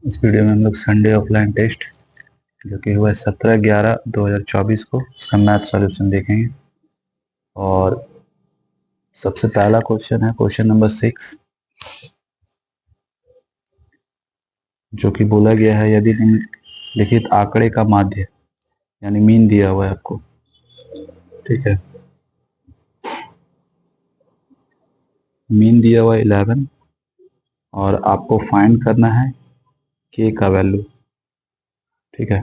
इस वीडियो में हम लोग संडे ऑफलाइन टेस्ट जो कि हुआ 17/11/2024 को उसका मैथ सॉल्यूशन देखेंगे। और सबसे पहला क्वेश्चन है क्वेश्चन नंबर 6, जो कि बोला गया है यदि निम्नलिखित आंकड़े का माध्य यानी मीन दिया हुआ है आपको। ठीक है, मीन दिया हुआ है 11 और आपको फाइंड करना है के का वैल्यू। ठीक है,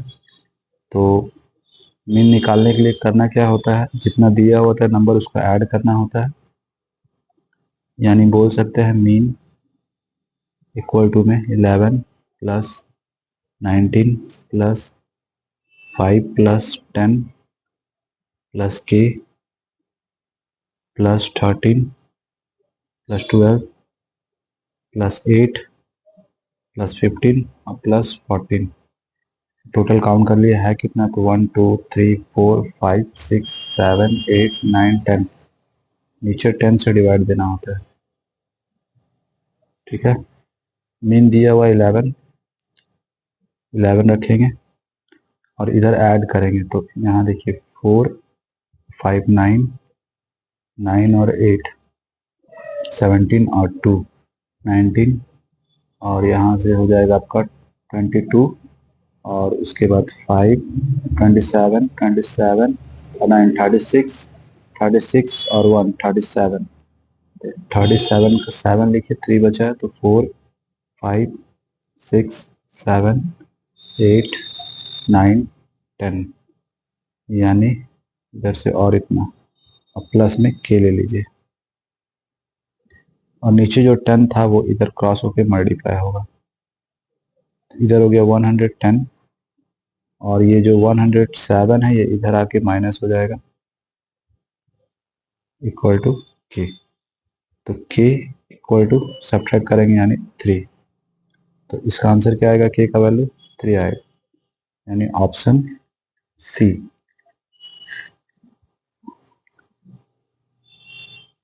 तो मीन निकालने के लिए करना क्या होता है, जितना दिया होता है नंबर उसको ऐड करना होता है। यानी बोल सकते हैं मीन इक्वल टू में 11 प्लस 19 प्लस 5 प्लस 10 प्लस के प्लस 13 प्लस 12 प्लस 8 प्लस 15 और प्लस 14। टोटल काउंट कर लिया है कितना, तो 1 2 3 4 5 6 7 8 9 10। नीचे 10 से डिवाइड देना होता है। ठीक है, मीन दिया हुआ 11 रखेंगे और इधर ऐड करेंगे। तो यहाँ देखिए 4 5 9 9 और 8 17 और 2 19 और यहाँ से हो जाएगा आपका 22 और उसके बाद 5 27 27 और 9 36 और 1 37। 37 का 7 लिखिए, 3 बचा है तो 4 5 6 7 8 9 10, यानी इधर से और इतना। अब प्लस में के ले लीजिए और नीचे जो 10 था वो इधर क्रॉस होके मल्टीप्लाई होगा। इधर हो गया 110 और ये जो 107 है ये इधर आके माइनस हो जाएगा इक्वल टू के। तो के इक्वल टू सब्ट्रैक्ट करेंगे यानी 3। तो इसका आंसर क्या आएगा, के का वैल्यू 3 आएगा, यानी ऑप्शन सी।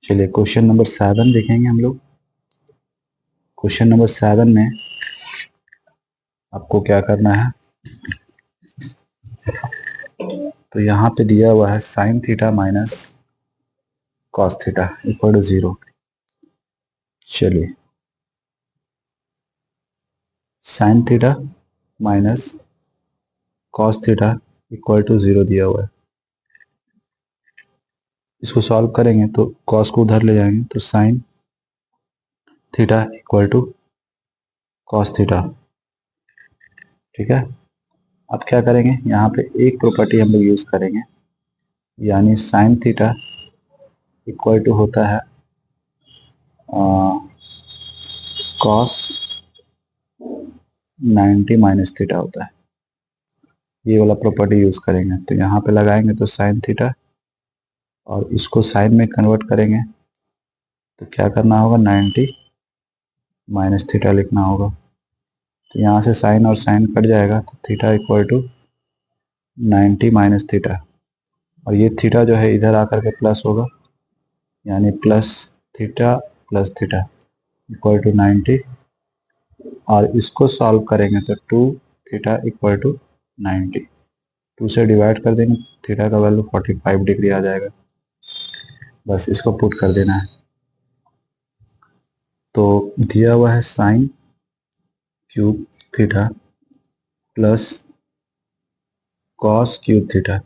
चलिए क्वेश्चन नंबर 7 देखेंगे हम लोग। क्वेश्चन नंबर 7 में आपको क्या करना है, तो यहाँ पे दिया हुआ है sine theta minus cos theta equal to 0। चलिए sine theta minus cos theta equal to 0 दिया हुआ है। इसको सॉल्व करेंगे तो कॉस को उधर ले जाएंगे तो sine theta equal to cos theta. ठीक है, अब क्या करेंगे, यहाँ पे एक प्रॉपर्टी हम लोग यूज करेंगे, यानी साइन थीटा इक्वल टू होता है कॉस 90 माइनस थीटा होता है। ये वाला प्रॉपर्टी यूज करेंगे तो यहाँ पे लगाएंगे तो साइन थीटा और इसको साइन में कन्वर्ट करेंगे तो क्या करना होगा, 90 माइनस थीटा लिखना होगा। तो यहाँ से साइन और साइन कट जाएगा तो theta equal to 90 minus theta और ये थीटा जो है इधर आकर के प्लस होगा, यानी प्लस थीटा इक्वल टू 90 और इसको सॉल्व करेंगे तो 2 थीटा इक्वल टू 90। 2 से डिवाइड कर देंगे, थीटा का वैल्यू 45 डिग्री आ जाएगा। बस इसको पुट कर देना है। तो दिया हुआ है sine cube theta plus cos cube theta.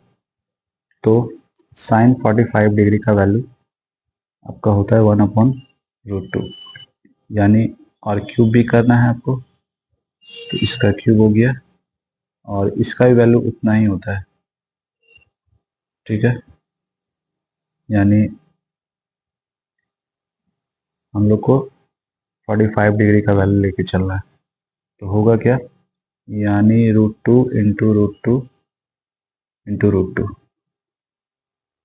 तो साइन 45 डिग्री का वैल्यू आपका होता है 1/√2, यानी और क्यूब भी करना है आपको तो इसका क्यूब हो गया और इसका भी वैल्यू उतना ही होता है। ठीक है, यानी हम लोग को 45 डिग्री का वैल्यू लेके चलना है। तो होगा क्या, यानी √2 इंटू √2 इंटू √2।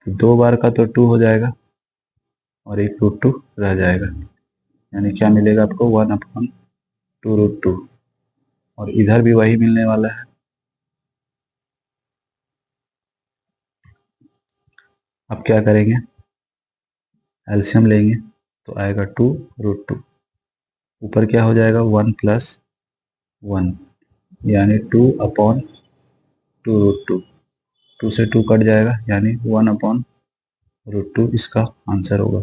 तो 2 बार का तो 2 हो जाएगा और एक √2 रह जाएगा, यानी क्या मिलेगा आपको 1/2√2 और इधर भी वही मिलने वाला है। अब क्या करेंगे, एलसीएम लेंगे तो आएगा 2√2। ऊपर क्या हो जाएगा 1 प्लस 1, यानी 2/2√2। 2 से 2 कट जाएगा यानी 1/√2 इसका आंसर होगा।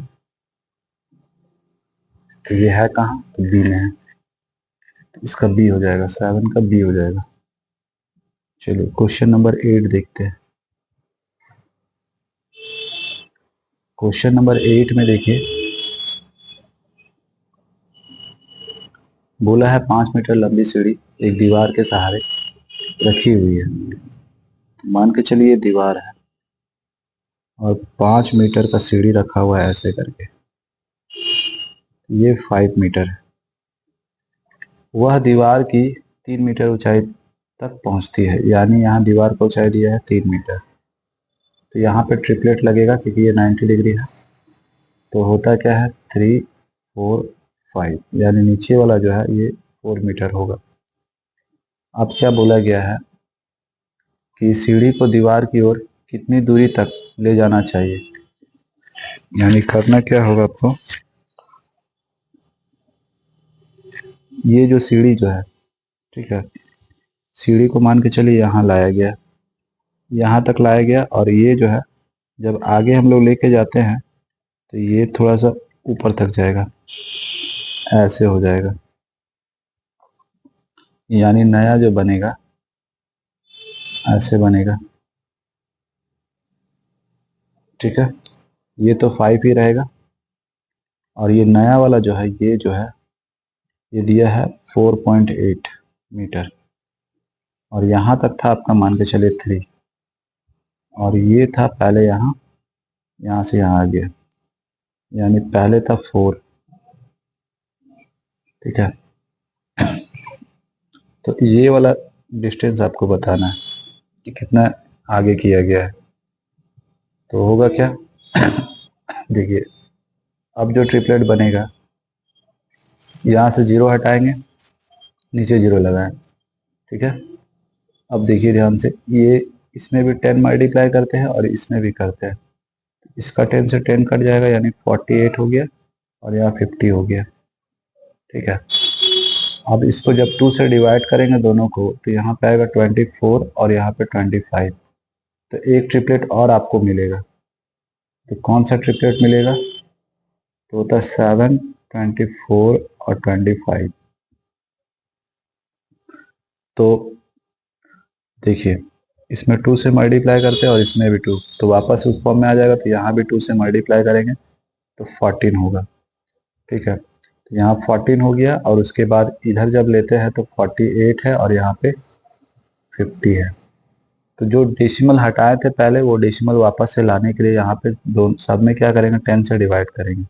तो ये है कहाँ, तो बी में है, तो इसका बी हो जाएगा, 7 का बी हो जाएगा। चलो क्वेश्चन नंबर 8 देखते हैं। क्वेश्चन नंबर 8 में देखिए, बोला है 5 मीटर लंबी सीढ़ी एक दीवार के सहारे रखी हुई है। मान के चलिए दीवार है और 5 मीटर का सीढ़ी रखा हुआ है ऐसे करके, ये 5 मीटर है। वह दीवार की 3 मीटर ऊंचाई तक पहुंचती है, यानी यहाँ दीवार को ऊंचाई दिया है 3 मीटर। तो यहाँ पे ट्रिपलेट लगेगा क्योंकि ये 90 डिग्री है, तो होता क्या है 3, 4, 5, यानी नीचे वाला जो है ये 4 मीटर होगा। अब क्या बोला गया है कि सीढ़ी को दीवार की ओर कितनी दूरी तक ले जाना चाहिए, यानी करना क्या होगा आपको, ये जो सीढ़ी जो है, ठीक है, सीढ़ी को मान के चलिए यहाँ लाया गया, यहाँ तक लाया गया, और ये जो है जब आगे हम लोग लेके जाते हैं तो ये थोड़ा सा ऊपर तक जाएगा, ऐसे हो जाएगा, यानी नया जो बनेगा ऐसे बनेगा, ठीक है। ये तो 5 ही रहेगा, और ये नया वाला जो है ये जो है ये दिया है 4.8 मीटर, और यहाँ तक था आपका मान के चलिए 3, और ये था पहले यहाँ से यहाँ आ गया, यानी पहले था 4, ठीक है। तो ये वाला डिस्टेंस आपको बताना है कि कितना आगे किया गया है। तो होगा क्या देखिए, अब जो ट्रिपलेट बनेगा, यहाँ से 0 हटाएंगे, नीचे 0 लगाएं, ठीक है। अब देखिए ध्यान से, ये इसमें भी 10 मल्टीप्लाई करते हैं और इसमें भी करते हैं, इसका 10 से 10 कट जाएगा यानी 48 हो गया, और यहाँ 50 हो गया, ठीक है। अब इसको जब 2 से डिवाइड करेंगे दोनों को, तो यहाँ पे आएगा 24 और यहाँ पे 25, तो एक ट्रिपलेट और आपको मिलेगा। तो कौन सा ट्रिपलेट मिलेगा, तो होता है 7, 24 और 25। तो देखिए, इसमें 2 से मल्टीप्लाई करते हैं और इसमें भी 2, तो वापस उस फॉर्म में आ जाएगा, तो यहाँ भी 2 से मल्टीप्लाई करेंगे तो 14 होगा, ठीक है। तो यहाँ 14 हो गया, और उसके बाद इधर जब लेते हैं तो 48 है और यहाँ पे 50 है। तो जो डेसिमल हटाए थे पहले, वो डेसिमल वापस से लाने के लिए यहाँ पे दोनों सब में क्या करेंगे, 10 से डिवाइड करेंगे।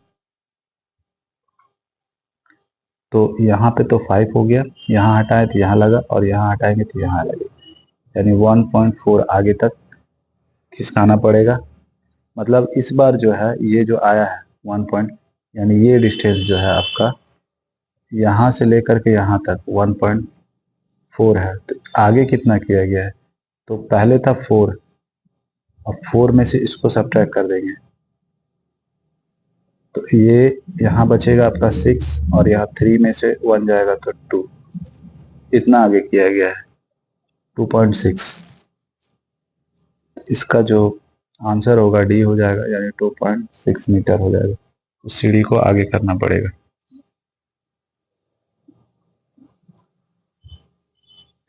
तो यहाँ पे तो 5 हो गया, यहाँ हटाए तो यहाँ लगा, और यहाँ हटाएंगे तो यहाँ लगे, यानी 1.4 आगे तक खिसकाना पड़ेगा। मतलब इस बार जो है ये जो आया है 1 पॉइंट, यानी ये डिस्टेंस जो है आपका यहाँ से लेकर के यहाँ तक 1.4 है। तो आगे कितना किया गया है, तो पहले था 4, अब 4 में से इसको सब्ट्रैक्ट कर देंगे, तो ये यहाँ बचेगा आपका 6, और यहाँ 3 में से 1 जाएगा तो 2, इतना आगे किया गया है 2.6। इसका जो आंसर होगा डी हो जाएगा, यानी 2.6 मीटर हो जाएगा। उस सीढ़ी को आगे करना पड़ेगा।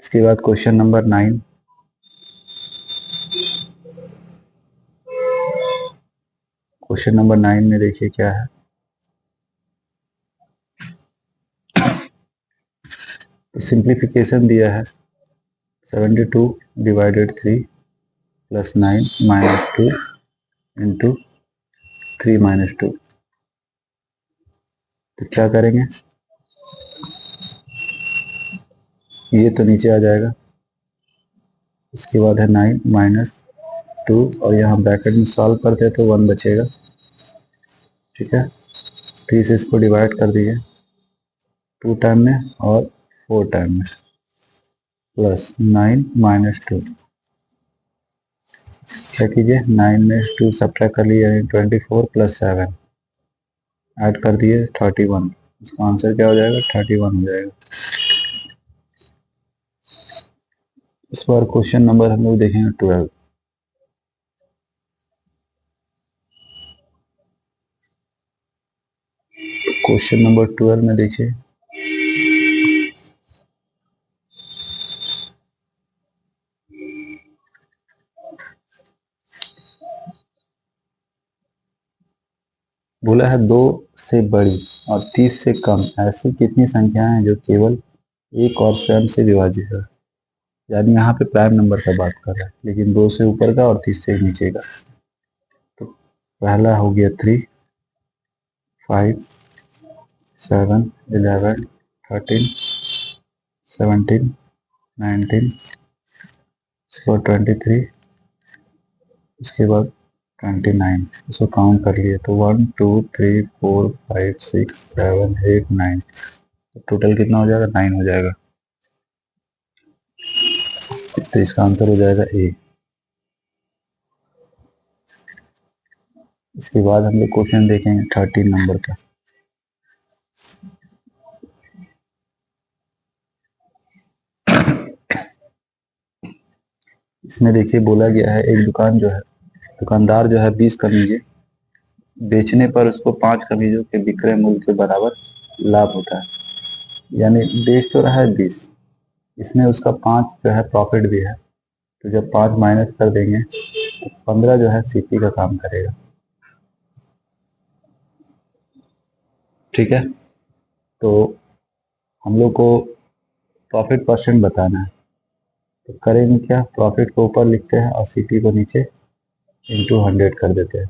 इसके बाद क्वेश्चन नंबर 9। क्वेश्चन नंबर 9 में देखिए क्या है, तो सिंप्लीफिकेशन दिया है 72 divided 3 plus 9 minus 2 into 3 minus 2। तो क्या करेंगे, ये तो नीचे आ जाएगा, उसके बाद है 9 माइनस 2, और यहाँ ब्रैकेट में सॉल्व करते हैं तो 1 बचेगा, ठीक है। 3 से इसको डिवाइड कर दिए 2 टाइम में और 4 टाइम में, प्लस 9 माइनस 2, क्या कीजिए 9 में 2 सब्ट्रैक्ट कर लिए, यानी 24 प्लस 7 ऐड कर दिए 31, इसका आंसर क्या हो जाएगा 31 हो जाएगा। इस बार क्वेश्चन नंबर हम लोग देखेंगे 12। क्वेश्चन नंबर 12 में देखिए, बोला है 2 से बड़ी और 30 से कम ऐसी कितनी संख्याएं हैं जो केवल एक और स्वयं से विभाजित है। यानी यहाँ पे प्राइम नंबर का बात कर रहा है, लेकिन 2 से ऊपर का और 30 से नीचे का। तो पहला हो गया 3, 5, 7, 11, 13, 17, 19, उसके बाद 23, उसके बाद 29। इसको काउंट कर लिए तो 1, 2, 3, 4, 5, 6, 7, 8, 9। टोटल कितना हो जाएगा? 9 हो जाएगा। तो इसका आंसर हो जाएगा ए। इसके बाद हम लोग क्वेश्चन देखेंगे 13 नंबर का। इसमें देखिए बोला गया है, एक दुकानदार जो है 20 कमीजें बेचने पर उसको 5 कमीजों के विक्रय मूल्य के बराबर लाभ होता है। यानी बेच तो रहा है 20, इसमें उसका 5 जो है प्रॉफिट भी है। तो जब 5 माइनस कर देंगे तो 15 जो है सीपी का काम करेगा। ठीक है, तो हम लोग को प्रॉफिट परसेंट बताना है। तो करेंगे क्या, प्रॉफिट को ऊपर लिखते हैं और सीपी को नीचे इंटू 100 कर देते हैं।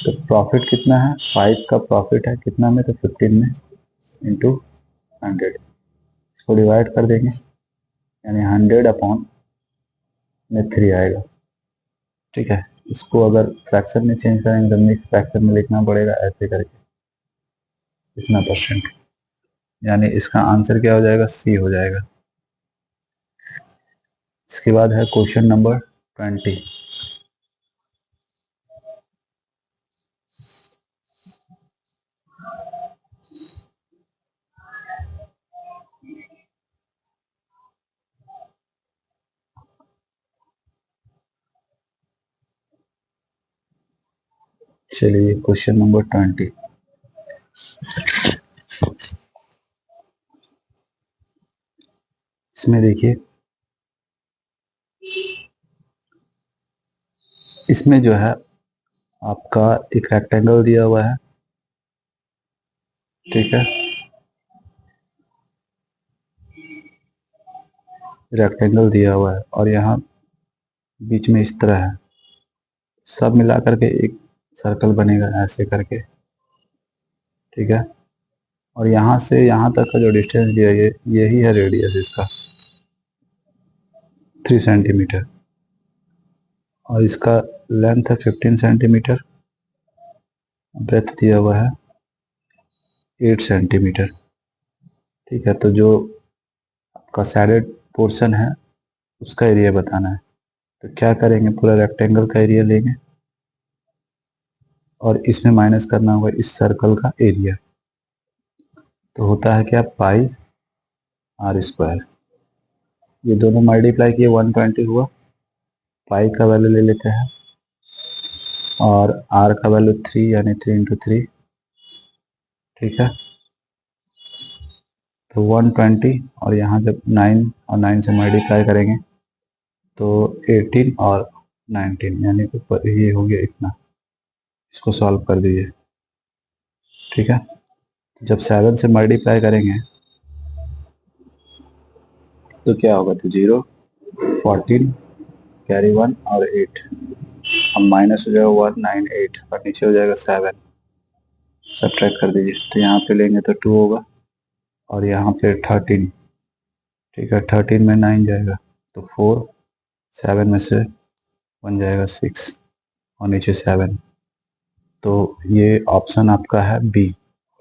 तो प्रॉफिट कितना है? 5 का प्रॉफिट है कितना में? तो 15 में इंटू 100। इसको डिवाइड कर देंगे, यानी 100 अपॉन में 3 आएगा। ठीक है, इसको अगर फ्रैक्शन में चेंज करेंगे तो मिक्स फ्रैक्शन में लिखना पड़ेगा ऐसे करके, इतना परसेंट। यानी इसका आंसर क्या हो जाएगा? सी हो जाएगा। इसके बाद है क्वेश्चन नंबर 20। चलिए क्वेश्चन नंबर 20। इसमें देखिए, इसमें जो है आपका एक रेक्टेंगल दिया हुआ है। ठीक है, रेक्टेंगल दिया हुआ है और यहाँ बीच में इस तरह है, सब मिला करके एक सर्कल बनेगा ऐसे करके। ठीक है, और यहाँ से यहाँ तक का जो डिस्टेंस दिया है यही है रेडियस इसका, 3 सेंटीमीटर। और इसका लेंथ है 15 सेंटीमीटर, ब्रेथ दिया हुआ है 8 सेंटीमीटर। ठीक है, तो जो आपका सैडेड पोर्शन है उसका एरिया बताना है। तो क्या करेंगे, पूरा रेक्टेंगल का एरिया लेंगे और इसमें माइनस करना होगा इस सर्कल का एरिया। तो होता है क्या, पाई आर स्क्वायर। ये दोनों मल्टीप्लाई किए 120 हुआ। पाई का वैल्यू ले लेते हैं और आर का वैल्यू 3, यानी 3 इंटू 3। ठीक है, तो 120 और यहाँ जब 9 और 9 से मल्टीप्लाई करेंगे तो 18 और 19, यानी ऊपर ये हो गया इतना। इसको सॉल्व कर दीजिए। ठीक है, जब 7 से मल्टीप्लाई करेंगे तो क्या होगा, तो 0, 14, कैरी 1 और 8। अब माइनस हो जाएगा 1, 9, 8 और नीचे हो जाएगा 7। सब्ट्रैक्ट कर दीजिए, तो यहाँ पे लेंगे तो 2 होगा और यहाँ पे 13। ठीक है, 13 में 9 जाएगा तो 4, 7 में से 1 जाएगा 6 और नीचे 7। तो ये ऑप्शन आपका है बी,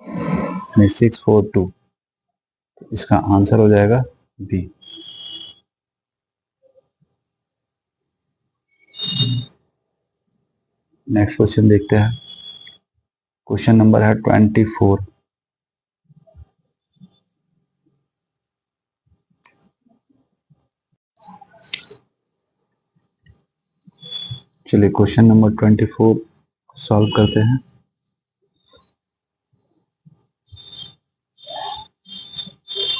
यानी 6, 4, 2। तो इसका आंसर हो जाएगा बी। नेक्स्ट क्वेश्चन देखते हैं। क्वेश्चन नंबर है 24। चलिए क्वेश्चन नंबर 24 सॉल्व करते हैं।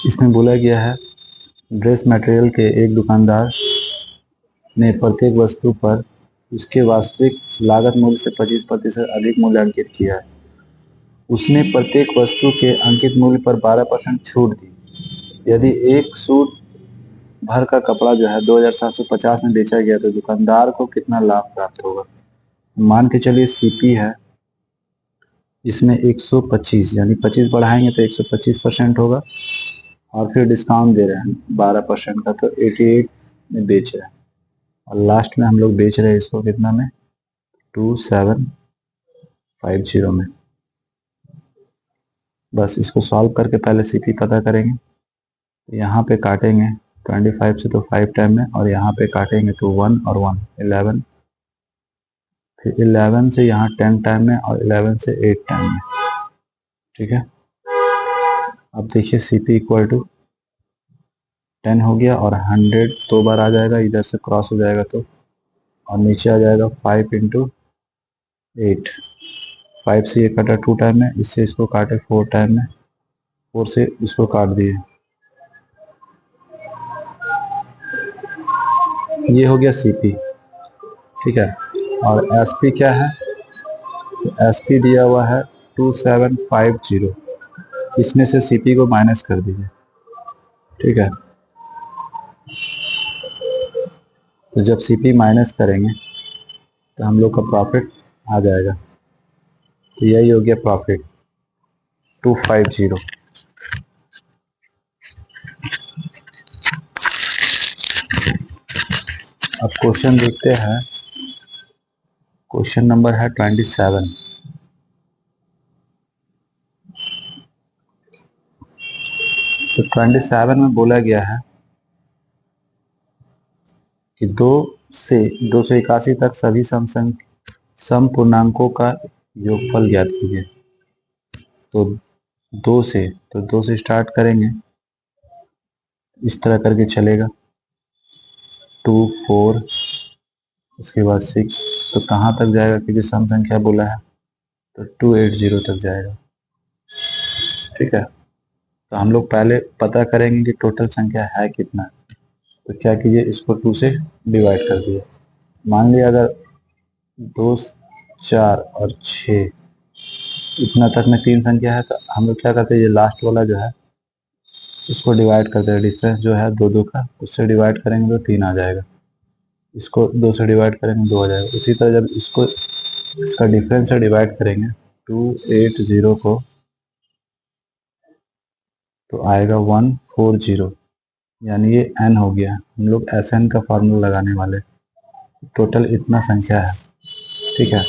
इसमें बोला गया है ड्रेस मटेरियल के एक दुकानदार ने प्रत्येक वस्तु पर उसके वास्तविक लागत मूल्य से 25% अधिक मूल्य अंकित किया है। उसने प्रत्येक वस्तु के अंकित मूल्य पर 12% छूट दी। यदि एक सूट भर का कपड़ा जो है 2750 में बेचा गया तो दुकानदार को कितना लाभ प्राप्त होगा। मान के चलिए सीपी है, इसमें 125 यानी 25 बढ़ाएंगे तो 125% होगा और फिर डिस्काउंट दे रहे हैं 12% का, तो 88 में बेच रहे हैं और लास्ट में हम लोग बेच रहे हैं इसको कितना में, 2750 में। बस इसको सॉल्व करके पहले सीपी पता करेंगे। तो यहाँ पे काटेंगे 25 से तो 5 टाइम में, और यहाँ पे काटेंगे तो 1 और 1 11, फिर 11 से यहाँ 10 टाइम में और 11 से 8 टाइम में। ठीक है, अब देखिए सीपी इक्वल टू 10 हो गया और 100 दो बार आ जाएगा, इधर से क्रॉस हो जाएगा तो, और नीचे आ जाएगा 5 इंटू 8। 5 से ये काटा 2 टाइम में, इससे इसको काटे 4 टाइम में, 4 से इसको काट दिए, ये हो गया सीपी। ठीक है, और एसपी क्या है, तो एसपी दिया हुआ है 2750, इसमें से सीपी को माइनस कर दीजिए। ठीक है, तो जब सीपी माइनस करेंगे तो हम लोग का प्रॉफिट आ जाएगा, तो यही हो गया प्रॉफिट 250। अब क्वेश्चन देखते हैं, क्वेश्चन नंबर है 27। तो 27 में बोला गया है कि 2 से 281 तक सभी सम पूर्णांकों का योगफल ज्ञात कीजिए। तो 2 से स्टार्ट करेंगे, इस तरह करके चलेगा 2 4, उसके बाद 6, तो कहाँ तक जाएगा, क्योंकि सम संख्या बोला है तो 280 तक जाएगा। ठीक है, तो हम लोग पहले पता करेंगे कि टोटल संख्या है कितना। तो क्या कीजिए, इसको 2 से डिवाइड कर दिए। मान लिया अगर 2 4 और 6 इतना तक में 3 संख्या है, तो हम लोग क्या करते हैं, ये लास्ट वाला जो है इसको डिवाइड करते हैं, डिफरेंस जो है 2 2 का, उससे डिवाइड करेंगे तो 3 आ जाएगा, इसको 2 से डिवाइड करेंगे 2 आ जाएगा। उसी तरह जब इसको इसका डिफरेंस से डिवाइड करेंगे 280 को, तो आएगा 140, यानी ये n हो गया। हम लोग Sn का फार्मूला लगाने वाले, टोटल इतना संख्या है। ठीक है,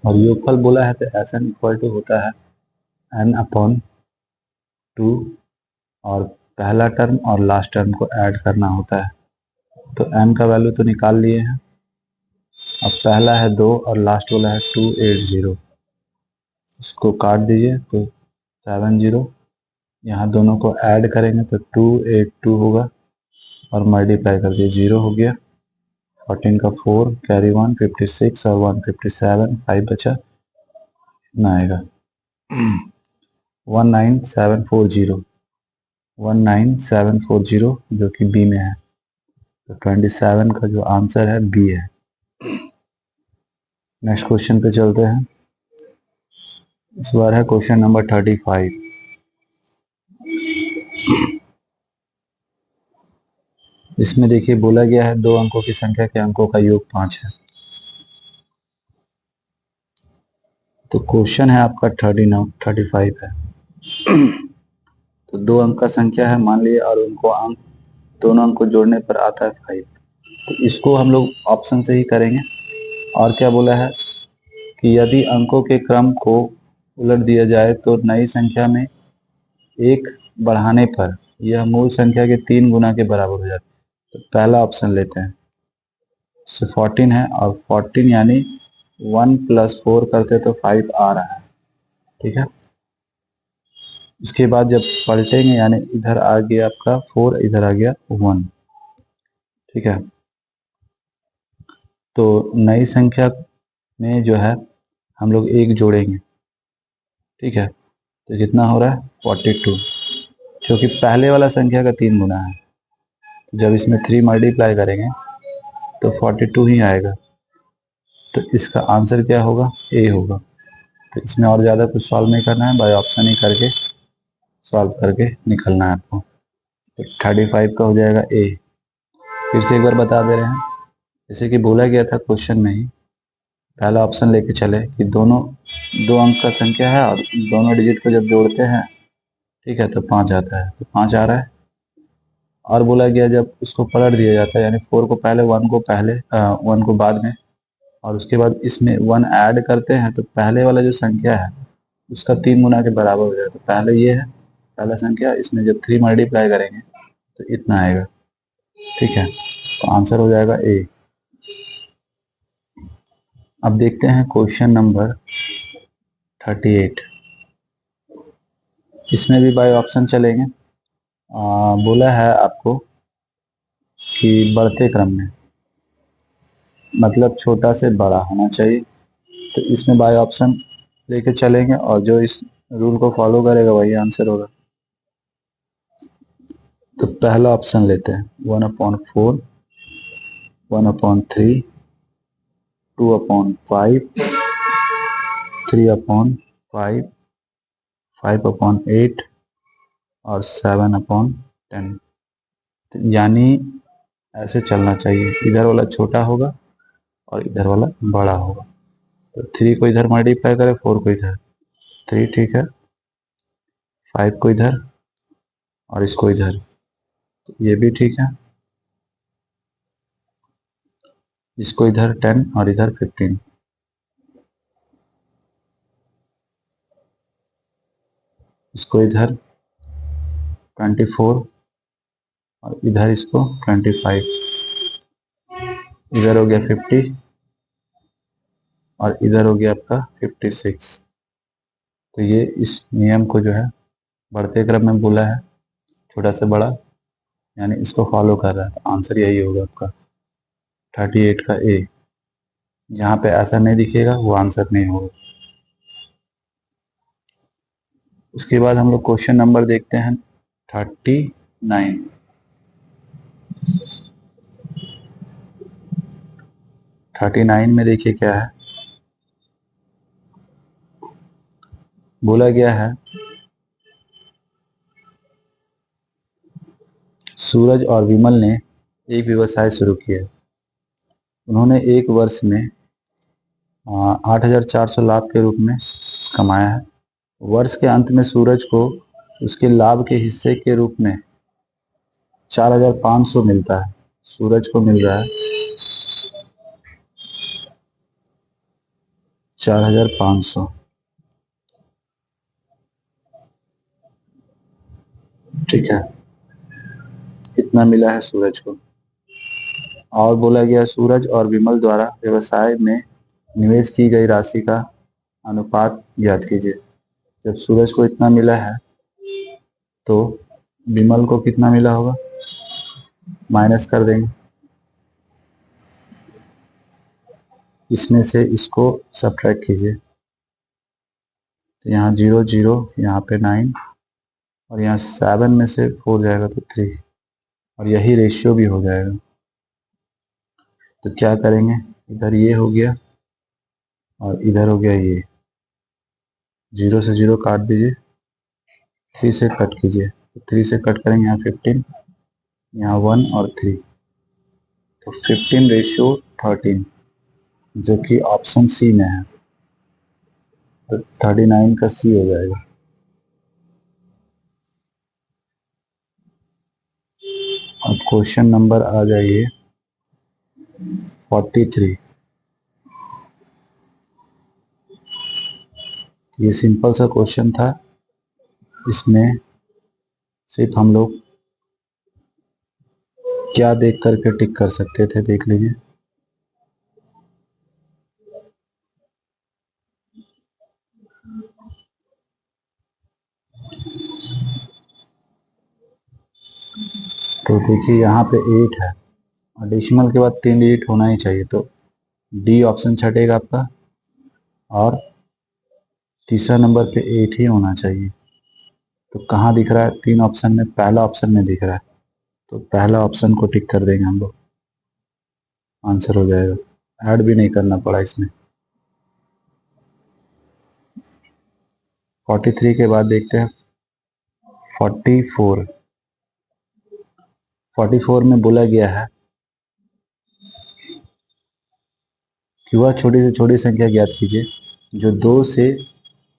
और योगफल बोला है तो Sn इक्वल टू होता है n/2, और पहला टर्म और लास्ट टर्म को ऐड करना होता है। तो n का वैल्यू तो निकाल लिए हैं, अब पहला है 2 और लास्ट वाला है 280, इसको काट दीजिए तो 70, यहाँ दोनों को ऐड करेंगे तो 282 होगा, और मल्टीप्लाई कर दिए 0 हो गया, 14 का 4 कैरी 1 56 और 157, 5 बचा, इतना आएगा 19740 जो कि बी में है। तो 27 का जो आंसर है बी है। नेक्स्ट क्वेश्चन पे चलते हैं। इस बार है क्वेश्चन नंबर 35। इसमें देखिए बोला गया है 2 अंकों की संख्या के अंकों का योग 5 है। तो क्वेश्चन है आपका 35 है। तो 2 अंक का संख्या है मान लीजिए, और उनको अंक दोनों अंक को जोड़ने पर आता है 5। तो इसको हम लोग ऑप्शन से ही करेंगे। और क्या बोला है कि यदि अंकों के क्रम को उलट दिया जाए तो नई संख्या में 1 बढ़ाने पर यह मूल संख्या के 3 गुना के बराबर हो जाता है। तो पहला ऑप्शन लेते हैं, 14 है, और 14 यानी 1 + 4 करते तो 5 आ रहा है। ठीक है, उसके बाद जब पलटेंगे यानी इधर आ गया आपका 4, इधर आ गया 1। ठीक है, तो नई संख्या में जो है हम लोग एक जोड़ेंगे, ठीक है। तो कितना हो रहा है 42, क्योंकि पहले वाला संख्या का 3 गुना है। तो जब इसमें 3 मल्टीप्लाई करेंगे तो 42 ही आएगा। तो इसका आंसर क्या होगा, ए होगा। तो इसमें और ज़्यादा कुछ सॉल्व नहीं करना है, बाय ऑप्शन ही करके सॉल्व करके निकलना है आपको। तो 35 का हो जाएगा ए। फिर से एक बार बता दे रहे हैं, जैसे कि बोला गया था क्वेश्चन में ही, पहला ऑप्शन लेके चले कि दोनों 2 अंक का संख्या है और दोनों डिजिट को जब जोड़ते हैं, ठीक है, तो 5 आता है। तो 5 आ रहा है। और बोला गया जब उसको पलट दिया जाता है, यानी 4 को पहले, 1 को बाद में, और उसके बाद इसमें 1 ऐड करते हैं, तो पहले वाला जो संख्या है उसका 3 गुना के बराबर हो जाएगा। तो पहले ये है पहला संख्या, इसमें जब 3 मल्टीप्लाई करेंगे तो इतना आएगा, ठीक है। तो आंसर हो जाएगा ए। अब देखते हैं क्वेश्चन नंबर 38। इसमें भी बाय ऑप्शन चलेंगे। बोला है आपको कि बढ़ते क्रम में, मतलब छोटा से बड़ा होना चाहिए। तो इसमें बाय ऑप्शन लेके चलेंगे और जो इस रूल को फॉलो करेगा वही आंसर होगा। तो पहला ऑप्शन लेते हैं, 1/4, 1/3, 2/5, 3/5, 5/8 और 7/10। यानी ऐसे चलना चाहिए, इधर वाला छोटा होगा और इधर वाला बड़ा होगा। तो 3 को इधर मल्टीप्लाई करें, 4 को इधर, 3 ठीक है, 5 को इधर और इसको इधर, तो ये भी ठीक है। इसको इधर 10 और इधर 15, इसको इधर 24 और इधर इसको 25, इधर हो गया 50 और इधर हो गया आपका 56। तो ये इस नियम को जो है बढ़ते क्रम में बोला है, छोटा से बड़ा, यानी इसको फॉलो कर रहा है। तो आंसर यही होगा आपका 38 का ए। जहाँ पे ऐसा नहीं दिखेगा वो आंसर नहीं होगा। उसके बाद हम लोग क्वेश्चन नंबर देखते हैं 39। 39 में देखिए क्या है, बोला गया है सूरज और विमल ने एक व्यवसाय शुरू किया। उन्होंने एक वर्ष में 8,400 लाभ के रूप में कमाया है। वर्ष के अंत में सूरज को उसके लाभ के हिस्से के रूप में 4,500 मिलता है। सूरज को मिल रहा है 4,500, ठीक है, इतना मिला है सूरज को। और बोला गया सूरज और विमल द्वारा व्यवसाय में निवेश की गई राशि का अनुपात ज्ञात कीजिए। जब सूरज को इतना मिला है तो विमल को कितना मिला होगा, माइनस कर देंगे, इसमें से इसको सब्ट्रैक्ट कीजिए। तो यहाँ 0 0, यहाँ पे 9 और यहाँ 7 में से 4 जाएगा तो 3, और यही रेशियो भी हो जाएगा। तो क्या करेंगे, इधर ये हो गया और इधर हो गया ये, 0 से 0 काट दीजिए, 3 से कट कीजिए। तो 3 से कट करेंगे, यहाँ 15, यहाँ 1 और 3, तो 15:13, जो कि ऑप्शन सी में है। तो 39 का सी हो जाएगा। अब क्वेश्चन नंबर आ जाइए 43। ये सिंपल सा क्वेश्चन था, इसमें सिर्फ हम लोग क्या देख करके टिक कर सकते थे, देख लीजिए। तो देखिए यहाँ पे 8 है और डेसिमल के बाद 3 डिजिट होना ही चाहिए। तो डी ऑप्शन छटेगा आपका, और तीसरा नंबर पे 8 ही होना चाहिए। तो कहाँ दिख रहा है? 3 ऑप्शन में पहला ऑप्शन में दिख रहा है, तो पहला ऑप्शन को टिक कर देंगे हम लोग, आंसर हो जाएगा। ऐड भी नहीं करना पड़ा इसमें। 43 के बाद देखते हैं 44। 44 में बोला गया है कि वह छोटी से छोटी संख्या ज्ञात कीजिए जो 2 से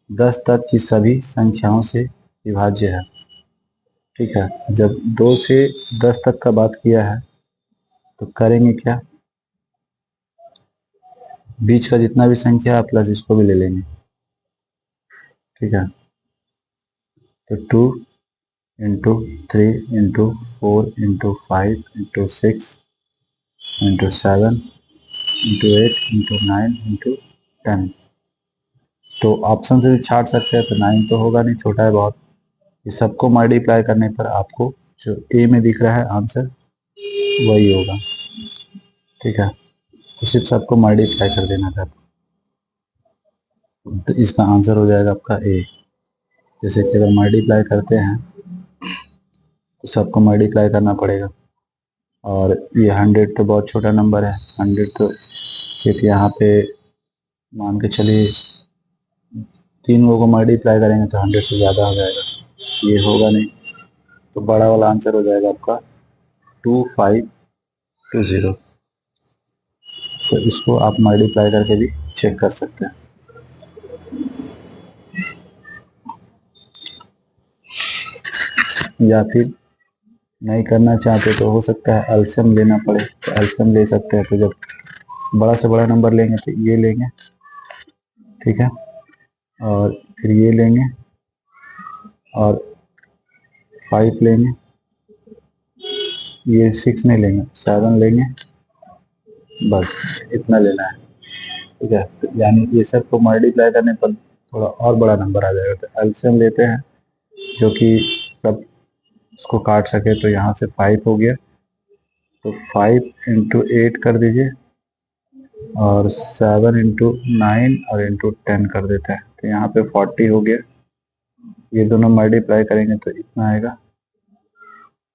10 तक की सभी संख्याओं से विभाज्य है। ठीक है, जब 2 से 10 तक का बात किया है तो करेंगे क्या? बीच का जितना भी संख्या है प्लस इसको भी ले लेंगे। ठीक है, तो 2 into 3 into 4 into 5 into 6 into 7 into 8 into 9 into 10। तो ऑप्शन से भी छाट सकते हैं, तो 9 तो होगा नहीं, छोटा है बहुत। ये सबको मल्टीप्लाई करने पर आपको जो ए में दिख रहा है आंसर वही होगा। ठीक है, तो सिर्फ सबको मल्टीप्लाई कर देना था, तो इसका आंसर हो जाएगा आपका ए। जैसे कि अगर मल्टीप्लाई करते हैं तो सबको मल्टीप्लाई करना पड़ेगा, और ये 100 तो बहुत छोटा नंबर है। 100 तो सिर्फ यहाँ पे मान के चलिए 3 लोगों को मल्टीप्लाई करेंगे तो 100 से ज़्यादा हो जाएगा, ये होगा नहीं। तो बड़ा वाला आंसर हो जाएगा आपका 2520। तो इसको आप मल्टीप्लाई करके भी चेक कर सकते हैं। या फिर नहीं करना चाहते तो हो सकता है एलसीएम लेना पड़े, तो एलसीएम ले सकते हैं। तो जब बड़ा से बड़ा नंबर लेंगे तो ये लेंगे, ठीक है, और फिर ये लेंगे और 5 लेंगे, ये 6 नहीं लेंगे, 7 लेंगे, बस इतना लेना है। ठीक है, तो यानी ये सब को मल्टीप्लाई करने पर थोड़ा और बड़ा नंबर आ जाएगा। तो एलसीएम लेते हैं जो कि सब इसको काट सके। तो यहाँ से 5 हो गया, तो 5 इंटू 8 कर दीजिए, और 7 इंटू 9 और इंटू 10 कर देते हैं। तो यहाँ पे 40 हो गया। ये दोनों मल्टीप्लाई करेंगे तो इतना आएगा।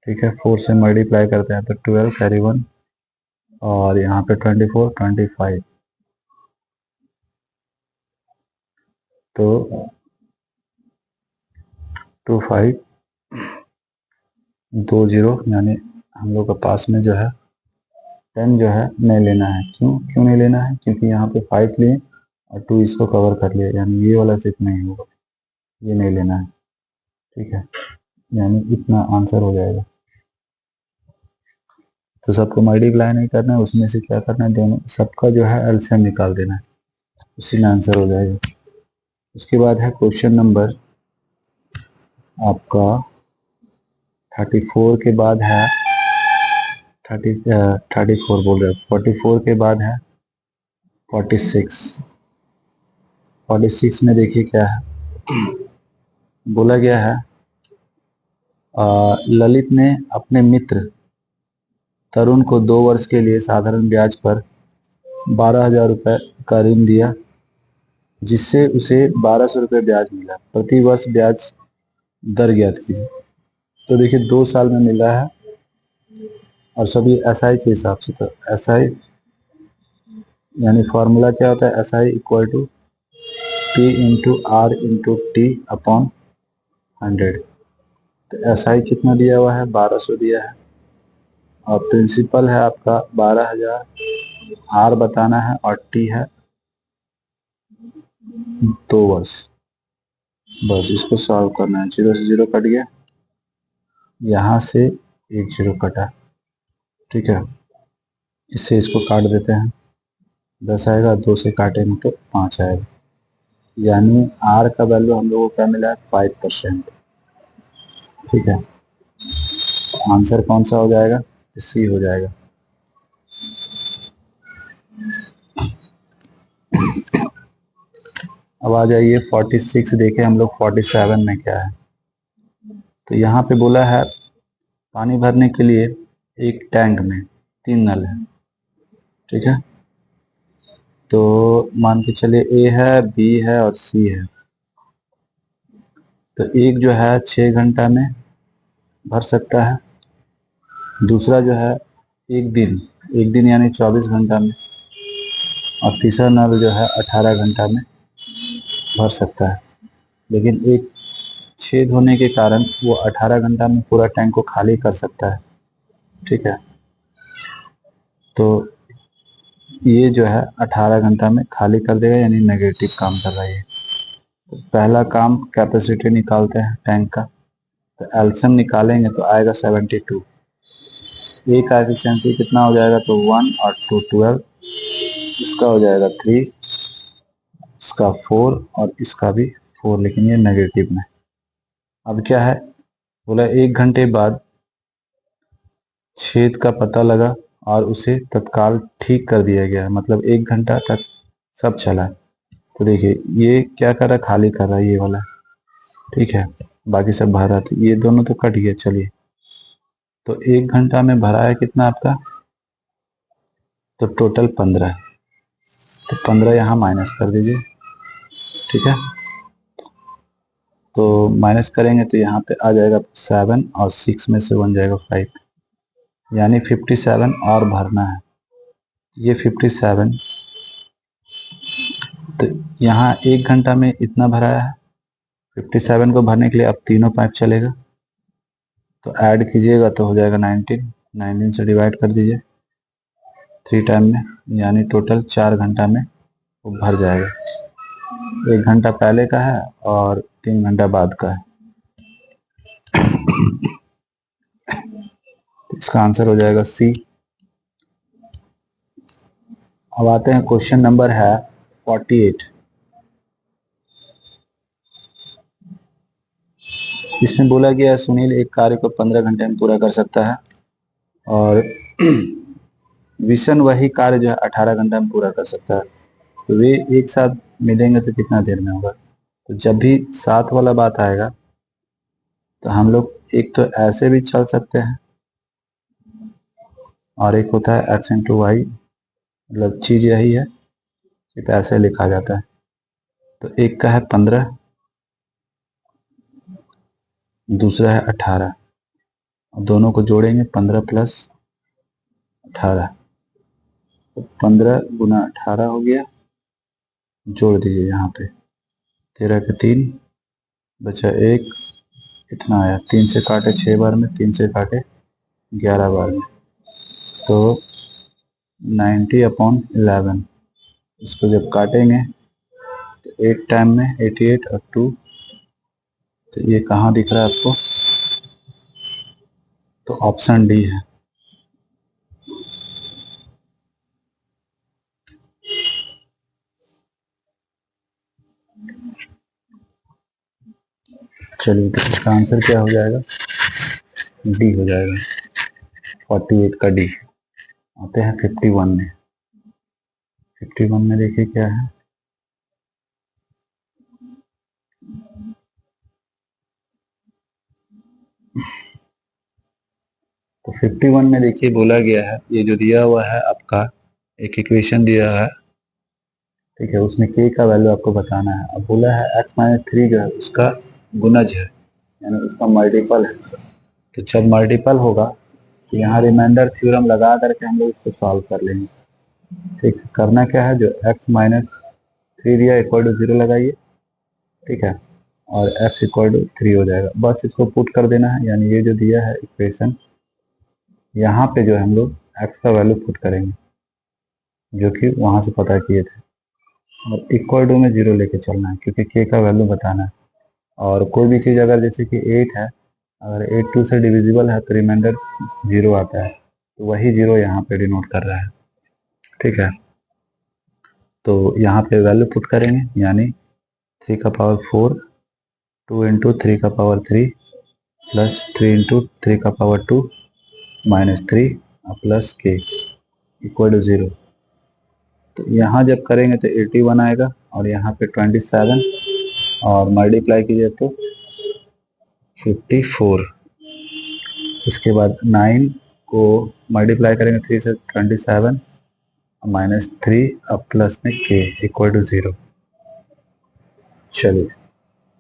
ठीक है, 4 से मल्टीप्लाई करते हैं तो 12 कैरी 1, और यहाँ पे 24 25। तो 2520, यानी हम लोग के पास में जो है 10 जो है नहीं लेना है। क्यों नहीं लेना है? क्योंकि यहाँ पे 5 लिए और 2 इसको कवर कर लिया, यानी ये वाला सिर्फ नहीं होगा, ये नहीं लेना है। ठीक है, यानी इतना आंसर हो जाएगा। तो सबको मल्टीप्लाई नहीं करना है, उसमें से क्या करना है, दोनों सबका जो है एलसीएम निकाल देना है, उसी में आंसर हो जाएगा। उसके बाद है क्वेश्चन नंबर आपका 34 के बाद है 34 बोल रहे, 44 के बाद है 46। 46 में देखिए क्या है, बोला गया है ललित ने अपने मित्र तरुण को 2 वर्ष के लिए साधारण ब्याज पर 12,000 रुपये का ऋण दिया, जिससे उसे 1200 रुपये ब्याज मिला। प्रति वर्ष ब्याज दर ज्ञात कीजिए। तो देखिए 2 साल में मिला है, और सभी एसआई के हिसाब से। तो एसआई यानी फॉर्मूला क्या होता है, SI equal to P into R into T upon 100। तो एसआई कितना दिया हुआ है, 1200 दिया है, और प्रिंसिपल है आपका 12,000, आर बताना है, और टी है 2 वर्ष। बस इसको सॉल्व करना है। 0 से 0 कट गया, यहाँ से 1 0 कटा। ठीक है, इससे इसको काट देते हैं, 10 आएगा, 2 से काटेंगे तो 5 आएगा। यानी आर का वैल्यू हम लोगों को क्या मिला है, 5%। ठीक है, आंसर कौन सा हो जाएगा, सी हो जाएगा। अब आ जाइए 46 देखें हम लोग 47 में क्या है। तो यहाँ पे बोला है पानी भरने के लिए एक टैंक में 3 नल है। ठीक है, तो मान के चलिए ए है, बी है और सी है। तो एक जो है 6 घंटा में भर सकता है, दूसरा जो है एक दिन यानी 24 घंटा में, और तीसरा नल जो है 18 घंटा में भर सकता है। लेकिन एक छेद होने के कारण वो 18 घंटा में पूरा टैंक को खाली कर सकता है। ठीक है, तो ये जो है 18 घंटा में खाली कर देगा, यानी नेगेटिव काम कर रहा है ये। तो पहला काम कैपेसिटी निकालते हैं टैंक का। तो एल्सियम निकालेंगे तो आएगा 72। ए का एफिशिएंसी कितना हो जाएगा, तो 1 और 2 12, इसका हो जाएगा 3, इसका 4 और इसका भी 4, लेकिन ये नेगेटिव में। अब क्या है, बोला 1 घंटे बाद छेद का पता लगा और उसे तत्काल ठीक कर दिया गया, मतलब 1 घंटा तक सब चला। तो देखिए ये क्या कर रहा है, खाली कर रहा है ये वाला। ठीक है, बाकी सब भर रहा था, ये दोनों तो कट गया। चलिए, तो 1 घंटा में भरा है कितना आपका, तो टोटल 15। तो 15 यहाँ माइनस कर दीजिए। ठीक है, तो माइनस करेंगे तो यहाँ पे आ जाएगा 7 और 6 में से बन जाएगा 5, यानी 57 और भरना है। ये 57, तो यहाँ 1 घंटा में इतना भराया है। 57 को भरने के लिए अब तीनों पाइप चलेगा, तो ऐड कीजिएगा तो हो जाएगा 19 से डिवाइड कर दीजिए 3 टाइम में, यानी टोटल 4 घंटा में वो भर जाएगा। 1 घंटा पहले का है और 3 घंटा बाद का है। तो इसका आंसर हो जाएगा सी। अब आते हैं, क्वेश्चन नंबर है 48। इसमें बोला गया है सुनील एक कार्य को 15 घंटे में पूरा कर सकता है, और विशन वही कार्य जो है 18 घंटा में पूरा कर सकता है। तो वे एक साथ मिलेंगे तो कितना देर में होगा। तो जब भी साथ वाला बात आएगा तो हम लोग एक तो ऐसे भी चल सकते हैं, और एक होता है एक्स इंटू वाई, मतलब चीज यही है, सिर्फ ऐसे लिखा जाता है। तो एक का है 15, दूसरा है 18, और दोनों को जोड़ेंगे 15 प्लस 18, तो 15 गुना 18 हो गया। जोड़ दीजिए यहाँ पे, 13 के 3 बचा 1, इतना आया। 3 से काटे 6 बार में, 3 से काटे 11 बार में, तो 90/11। इसको जब काटेंगे तो 8 टाइम में 88 और 2, तो ये कहाँ दिख रहा है आपको, तो ऑप्शन डी है। चलिए, तो इसका आंसर क्या हो जाएगा, डी हो जाएगा, 48 का डी। आते हैं 51 में। 51 में देखिए क्या है, तो 51 में देखिए बोला गया है, ये जो दिया हुआ है आपका एक इक्वेशन दिया है। ठीक है, उसमें k का वैल्यू आपको बताना है। अब बोला है x-3 जो है उसका गुणज है, यानी उसका मल्टीपल है। तो जब मल्टीपल होगा तो यहाँ रिमाइंडर थ्योरम लगा करके हम लोग इसको सॉल्व कर लेंगे। ठीक, करना क्या है, जो x-3 दिया इक्वल टू 0 लगाइए। ठीक है, और x इक्वल टू 3 हो जाएगा, बस इसको पुट कर देना है। यानी ये जो दिया है इक्वेशन, यहाँ पे जो है हम लोग x का वैल्यू पुट करेंगे, जो कि वहां से पता किए थे, और इक्वल टू में 0 लेके चलना है, क्योंकि k का वैल्यू बताना है। और कोई भी चीज़ अगर जैसे कि 8 है, अगर 8 2 से डिविजिबल है तो रिमाइंडर 0 आता है, तो वही 0 यहाँ पे डिनोट कर रहा है। ठीक है, तो यहाँ पे वैल्यू पुट करेंगे, यानी 3 का पावर 4, 2 इंटू 3 का पावर 3, प्लस 3 इंटू 3 का power 2, minus 3 plus k equal to 0। तो यहाँ जब करेंगे तो 81 आएगा, और यहाँ पे 27, और मल्टीप्लाई कीजिए तो 54। उसके बाद 9 को मल्टीप्लाई करेंगे 3 से 27, -3 अब प्लस में k इक्वल टू 0। चलिए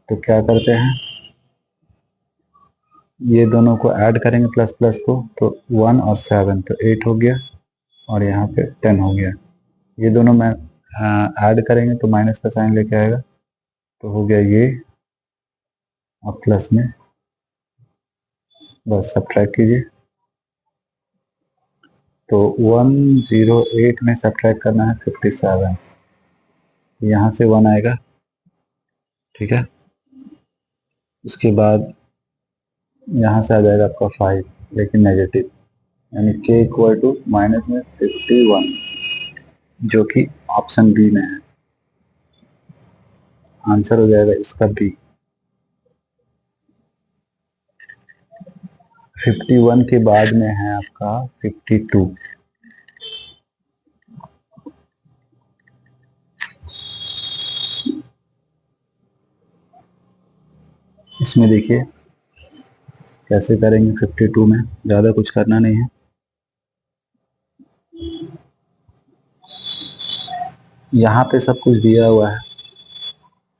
तो क्या करते हैं, ये दोनों को ऐड करेंगे प्लस प्लस को, तो 1 और 7 तो 8 हो गया, और यहाँ पे 10 हो गया। ये दोनों में ऐड करेंगे तो माइनस का साइन लेके आएगा, तो हो गया ये, और प्लस में बस सब्ट्रैक्ट कीजिए। तो 108 में सब्ट्रैक्ट करना है 57, यहाँ से 1 आएगा, ठीक है। उसके बाद यहाँ से आ जाएगा आपका 5, लेकिन नेगेटिव, यानी k इक्वल टू माइनस में 51, जो कि ऑप्शन बी में है। आंसर हो जाएगा इसका बी। 51 के बाद में है आपका 52। इसमें देखिए कैसे करेंगे। 52 में ज़्यादा कुछ करना नहीं है, यहाँ पे सब कुछ दिया हुआ है।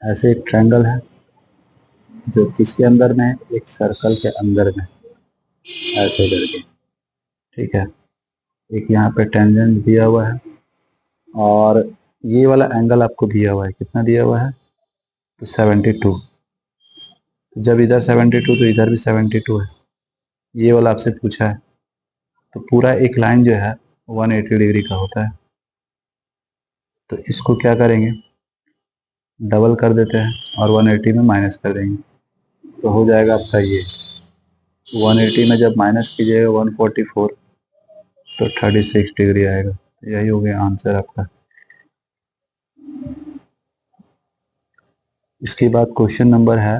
ऐसे एक ट्रायंगल है जो किसके अंदर में है, एक सर्कल के अंदर में, ऐसे करके, ठीक है। एक यहाँ पे टेंजेंट दिया हुआ है, और ये वाला एंगल आपको दिया हुआ है, कितना दिया हुआ है, तो 72। तो जब इधर 72 तो इधर भी 72 है, ये वाला आपसे पूछा है। तो पूरा एक लाइन जो है 180 डिग्री का होता है। तो इसको क्या करेंगे, डबल कर देते हैं और 180 में माइनस कर देंगे, तो हो जाएगा आपका ये 180 में जब माइनस कीजिएगा 144, तो 36 डिग्री आएगा। यही हो गया आंसर आपका। इसके बाद क्वेश्चन नंबर है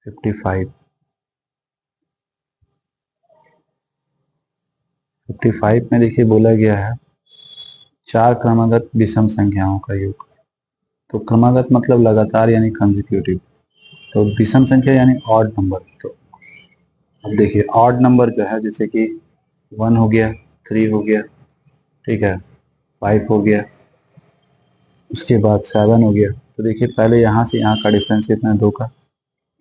55। 55 में देखिए बोला गया है 4 क्रमागत विषम संख्याओं का योग। तो क्रमागत मतलब लगातार, यानी कंसेक्यूटिव। तो विषम संख्या यानी ऑड नंबर। तो अब देखिए ऑड नंबर जो है, जैसे कि 1 हो गया, 3 हो गया, ठीक है, 5 हो गया, उसके बाद 7 हो गया। तो देखिए पहले यहाँ से यहाँ का डिफरेंस कितना है, 2 का,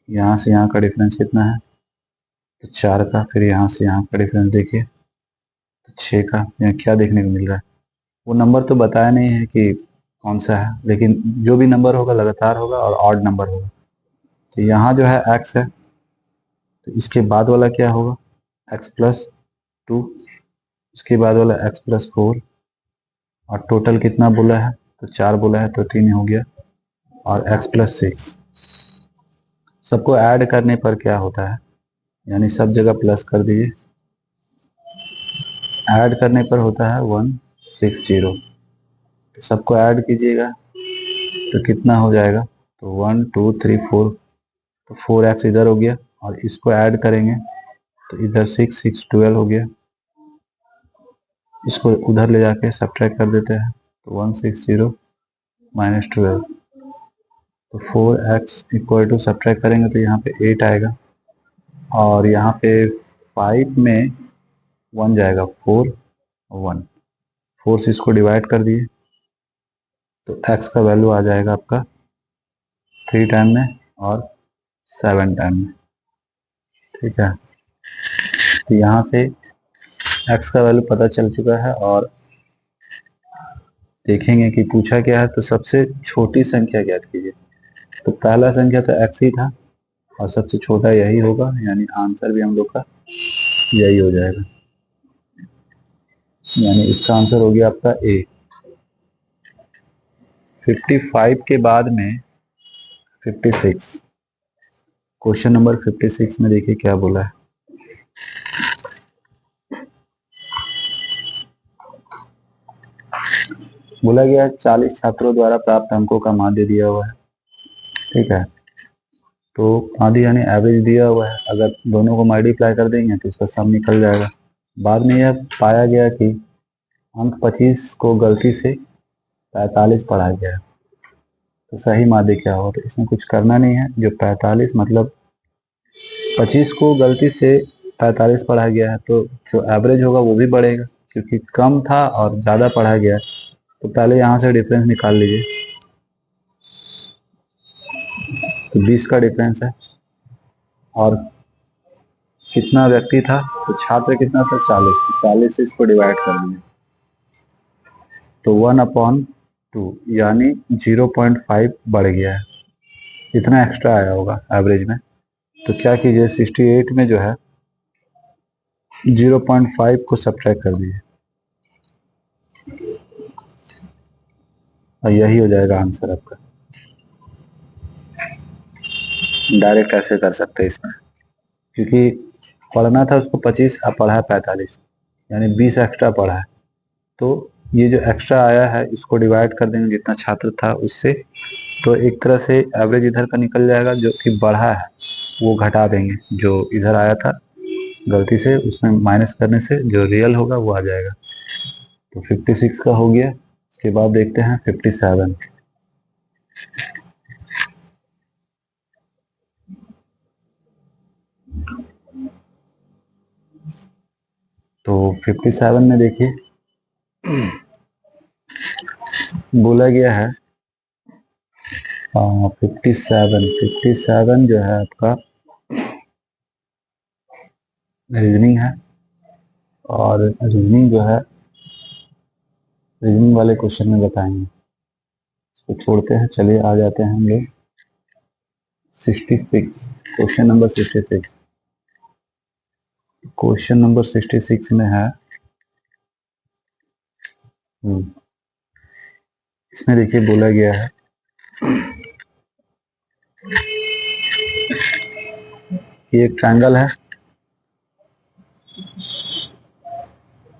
यहाँ से यहाँ का डिफरेंस कितना है, तो 4 का, फिर यहाँ से यहाँ का डिफरेंस देखिए तो 6 का। यहाँ क्या देखने को मिल रहा है, वो नंबर तो बताया नहीं है कि कौन सा है, लेकिन जो भी नंबर होगा लगातार होगा और ऑड नंबर होगा। तो यहाँ जो है x है, तो इसके बाद वाला क्या होगा, x प्लस 2, उसके बाद वाला x प्लस 4, और टोटल कितना बोला है, तो 4 बोला है, तो 3 हो गया, और x प्लस 6। सबको ऐड करने पर क्या होता है, यानी सब जगह प्लस कर दीजिए, ऐड करने पर होता है 160। तो सबको ऐड कीजिएगा तो कितना हो जाएगा, तो 1 2 3 4, तो 4x इधर हो गया, और इसको ऐड करेंगे तो इधर 6 6 12 हो गया, इसको उधर ले जाके सब्ट्रैक्ट कर देते हैं, तो 160 माइनस 12, तो 4x इक्वल टू सब्ट्रैक्ट करेंगे तो यहाँ पे 8 आएगा, और यहाँ पे 5 में 1 जाएगा, 4 1, 4 से इसको डिवाइड कर दिए, तो x का वैल्यू आ जाएगा आपका 3 टाइम में और 7 टाइम में, ठीक है। तो यहाँ से x का वैल्यू पता चल चुका है, और देखेंगे कि पूछा क्या है। तो सबसे छोटी संख्या ज्ञात कीजिए। तो पहला संख्या तो x ही था, और सबसे छोटा यही होगा, यानी आंसर भी हम लोग का यही हो जाएगा, यानी इसका आंसर हो गया आपका ए। 55 के बाद में 56, क्वेश्चन नंबर 56 में देखिए क्या बोला है। बोला गया 40 छात्रों द्वारा प्राप्त अंकों का माध्य दिया हुआ है, ठीक है। तो माध्य यानी एवरेज दिया हुआ है, अगर दोनों को मल्टीप्लाई कर देंगे तो इसका सम निकल जाएगा। बाद में यह पाया गया कि अंक 25 को गलती से 45 पढ़ाया गया है, तो सही माध्य क्या होगा। तो इसमें कुछ करना नहीं है, जो 45 मतलब 25 को गलती से 45 पढ़ा गया है, तो जो एवरेज होगा वो भी बढ़ेगा, क्योंकि कम था और ज़्यादा पढ़ा गया है, तो पहले यहाँ से डिफरेंस निकाल लीजिए। तो 20 का डिफरेंस है और कितना व्यक्ति था, तो छात्र कितना था 40, तो 40 से इसको डिवाइड कर दीजिए तो 1/2 यानी 0.5 बढ़ गया है, इतना एक्स्ट्रा आया होगा एवरेज में। तो क्या कीजिए 68 में जो है 0.5 को सब्ट्रैक्ट कर दीजिए और यही हो जाएगा आंसर आपका। डायरेक्ट ऐसे कर सकते हैं इसमें, क्योंकि पढ़ना था उसको 25, अब पढ़ा है 45, यानी 20 एक्स्ट्रा पढ़ा है। तो ये जो एक्स्ट्रा आया है इसको डिवाइड कर देंगे जितना छात्र था उससे, तो एक तरह से एवरेज इधर का निकल जाएगा, जो कि बढ़ा है वो घटा देंगे, जो इधर आया था गलती से उसमें माइनस करने से जो रियल होगा वो आ जाएगा। तो 56 का हो गया। उसके बाद देखते हैं 57। तो 57 में देखिए बोला गया है 57 जो है आपका रीजनिंग है, और रीजनिंग जो है रीजनिंग वाले क्वेश्चन में बताएंगे। इसको छोड़ते हैं, चलिए आ जाते हैं हम लोग 66, क्वेश्चन नंबर 66। क्वेश्चन नंबर 66 में है इसमें देखिए बोला गया है ये एक ट्रायंगल है,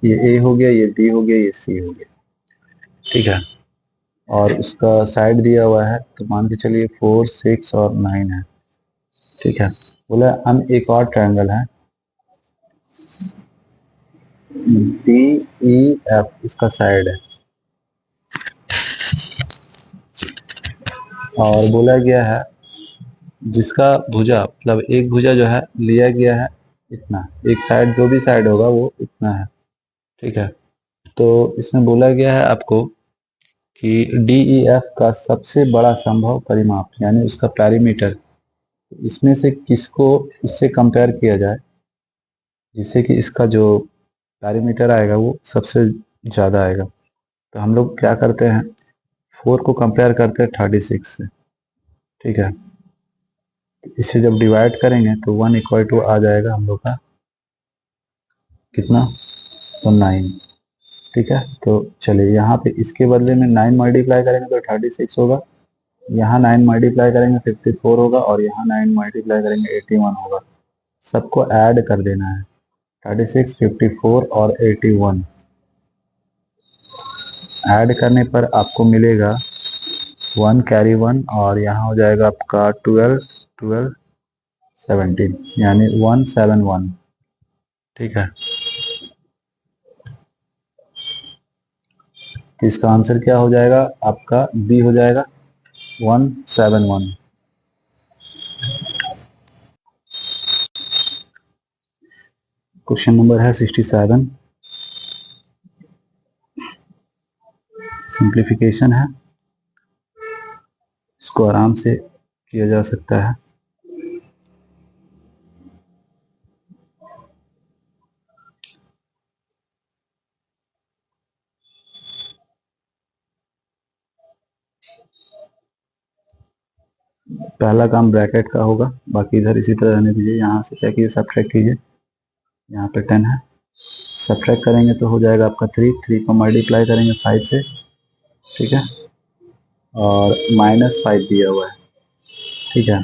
ये ए हो गया, ये बी हो गया, ये सी हो गया, ठीक है। और उसका साइड दिया हुआ है, तो मान के चलिए 4, 6 और 9 है, ठीक है। बोला हम एक और ट्रायंगल है डी ई एफ, इसका साइड है, और बोला गया है जिसका भुजा मतलब एक भुजा जो है लिया गया है इतना, एक साइड जो भी साइड होगा वो इतना है, ठीक है। तो इसमें बोला गया है आपको कि डी ई एफ का सबसे बड़ा संभव परिमाप यानी उसका पैरीमीटर, इसमें से किसको इससे कंपेयर किया जाए जिससे कि इसका जो पैरीमीटर आएगा वो सबसे ज़्यादा आएगा। तो हम लोग क्या करते हैं 4 को कंपेयर करते हैं 36 से, ठीक है। तो इसे जब डिवाइड करेंगे तो 1 इक्वल टू आ जाएगा हम लोग का कितना, तो 9, ठीक है। तो चलिए यहाँ पे इसके बदले में 9 मल्टीप्लाई करेंगे तो 36 होगा, यहाँ 9 मल्टीप्लाई करेंगे 54 होगा, और यहाँ 9 मल्टीप्लाई करेंगे 81 होगा। सबको ऐड कर देना है 36, 54 और 81 ऐड करने पर आपको मिलेगा 1 कैरी 1, और यहाँ हो जाएगा आपका 12, 12, 17 यानी 171, ठीक है। तो इसका आंसर क्या हो जाएगा आपका, बी हो जाएगा 171। क्वेश्चन नंबर है 67, सिंप्लीफिकेशन है, इसको आराम से किया जा सकता है। पहला काम ब्रैकेट का होगा, बाकी इधर इसी तरह रहने दीजिए। यहाँ से क्या कीजिए सब्ट्रैक्ट कीजिए, यहाँ पे 10 है, सब्ट्रैक्ट करेंगे तो हो जाएगा आपका 3 को मल्टीप्लाई करेंगे 5 से, ठीक है, और -5 दिया हुआ है, ठीक है।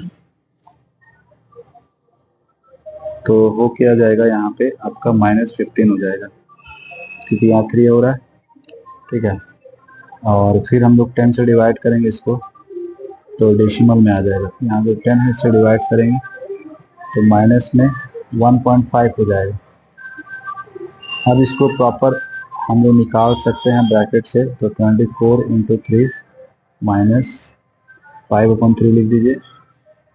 तो वो क्या जाएगा यहाँ पे आपका -15 हो जाएगा, क्योंकि यहाँ 3 हो रहा है, ठीक है। और फिर हम लोग 10 से डिवाइड करेंगे इसको, तो डेसिमल में आ जाएगा। यहाँ जो 10 है इससे डिवाइड करेंगे तो माइनस में 1.5 हो जाएगा। अब इसको प्रॉपर हम लोग निकाल सकते हैं ब्रैकेट से, तो 24 इंटू 3 -5/3 लिख दीजिए,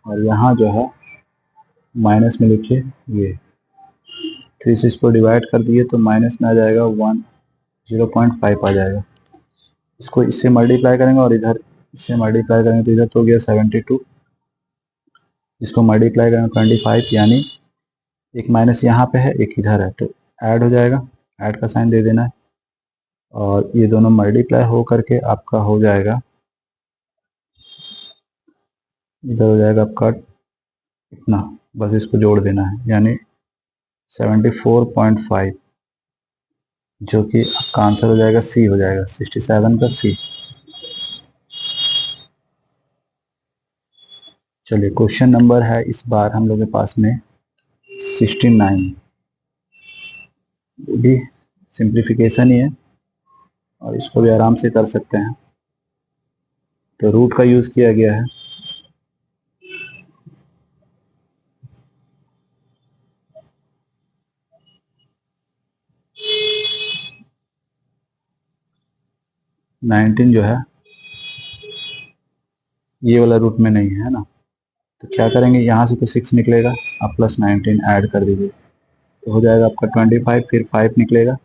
और यहाँ जो है माइनस में लिखिए, ये 3 से इसको डिवाइड कर दिए तो माइनस में आ जाएगा 0.5 आ जाएगा। इसको इससे मल्टीप्लाई करेंगे और इधर इससे मल्टीप्लाई करेंगे तो इधर तो हो गया 72, इसको मल्टीप्लाई करेंगे 25, यानी एक माइनस यहाँ पे है एक इधर है, तो ऐड हो जाएगा, ऐड का साइन दे देना है, और ये दोनों मल्टीप्लाई हो करके आपका हो जाएगा, इधर हो जाएगा आपका इतना, बस इसको जोड़ देना है, यानी 74.5, जो कि आपका आंसर हो जाएगा सी, हो जाएगा 67 का सी। चलिए क्वेश्चन नंबर है इस बार हम लोग के पास में 69, भी सिंप्लीफिकेशन ही है और इसको भी आराम से कर सकते हैं। तो रूट का यूज किया गया है, नाइनटीन जो है ये वाला रूट में नहीं है ना, तो क्या करेंगे, यहाँ से तो 6 निकलेगा, आप प्लस 19 ऐड कर दीजिए, तो हो जाएगा आपका 25, फिर 5 निकलेगा,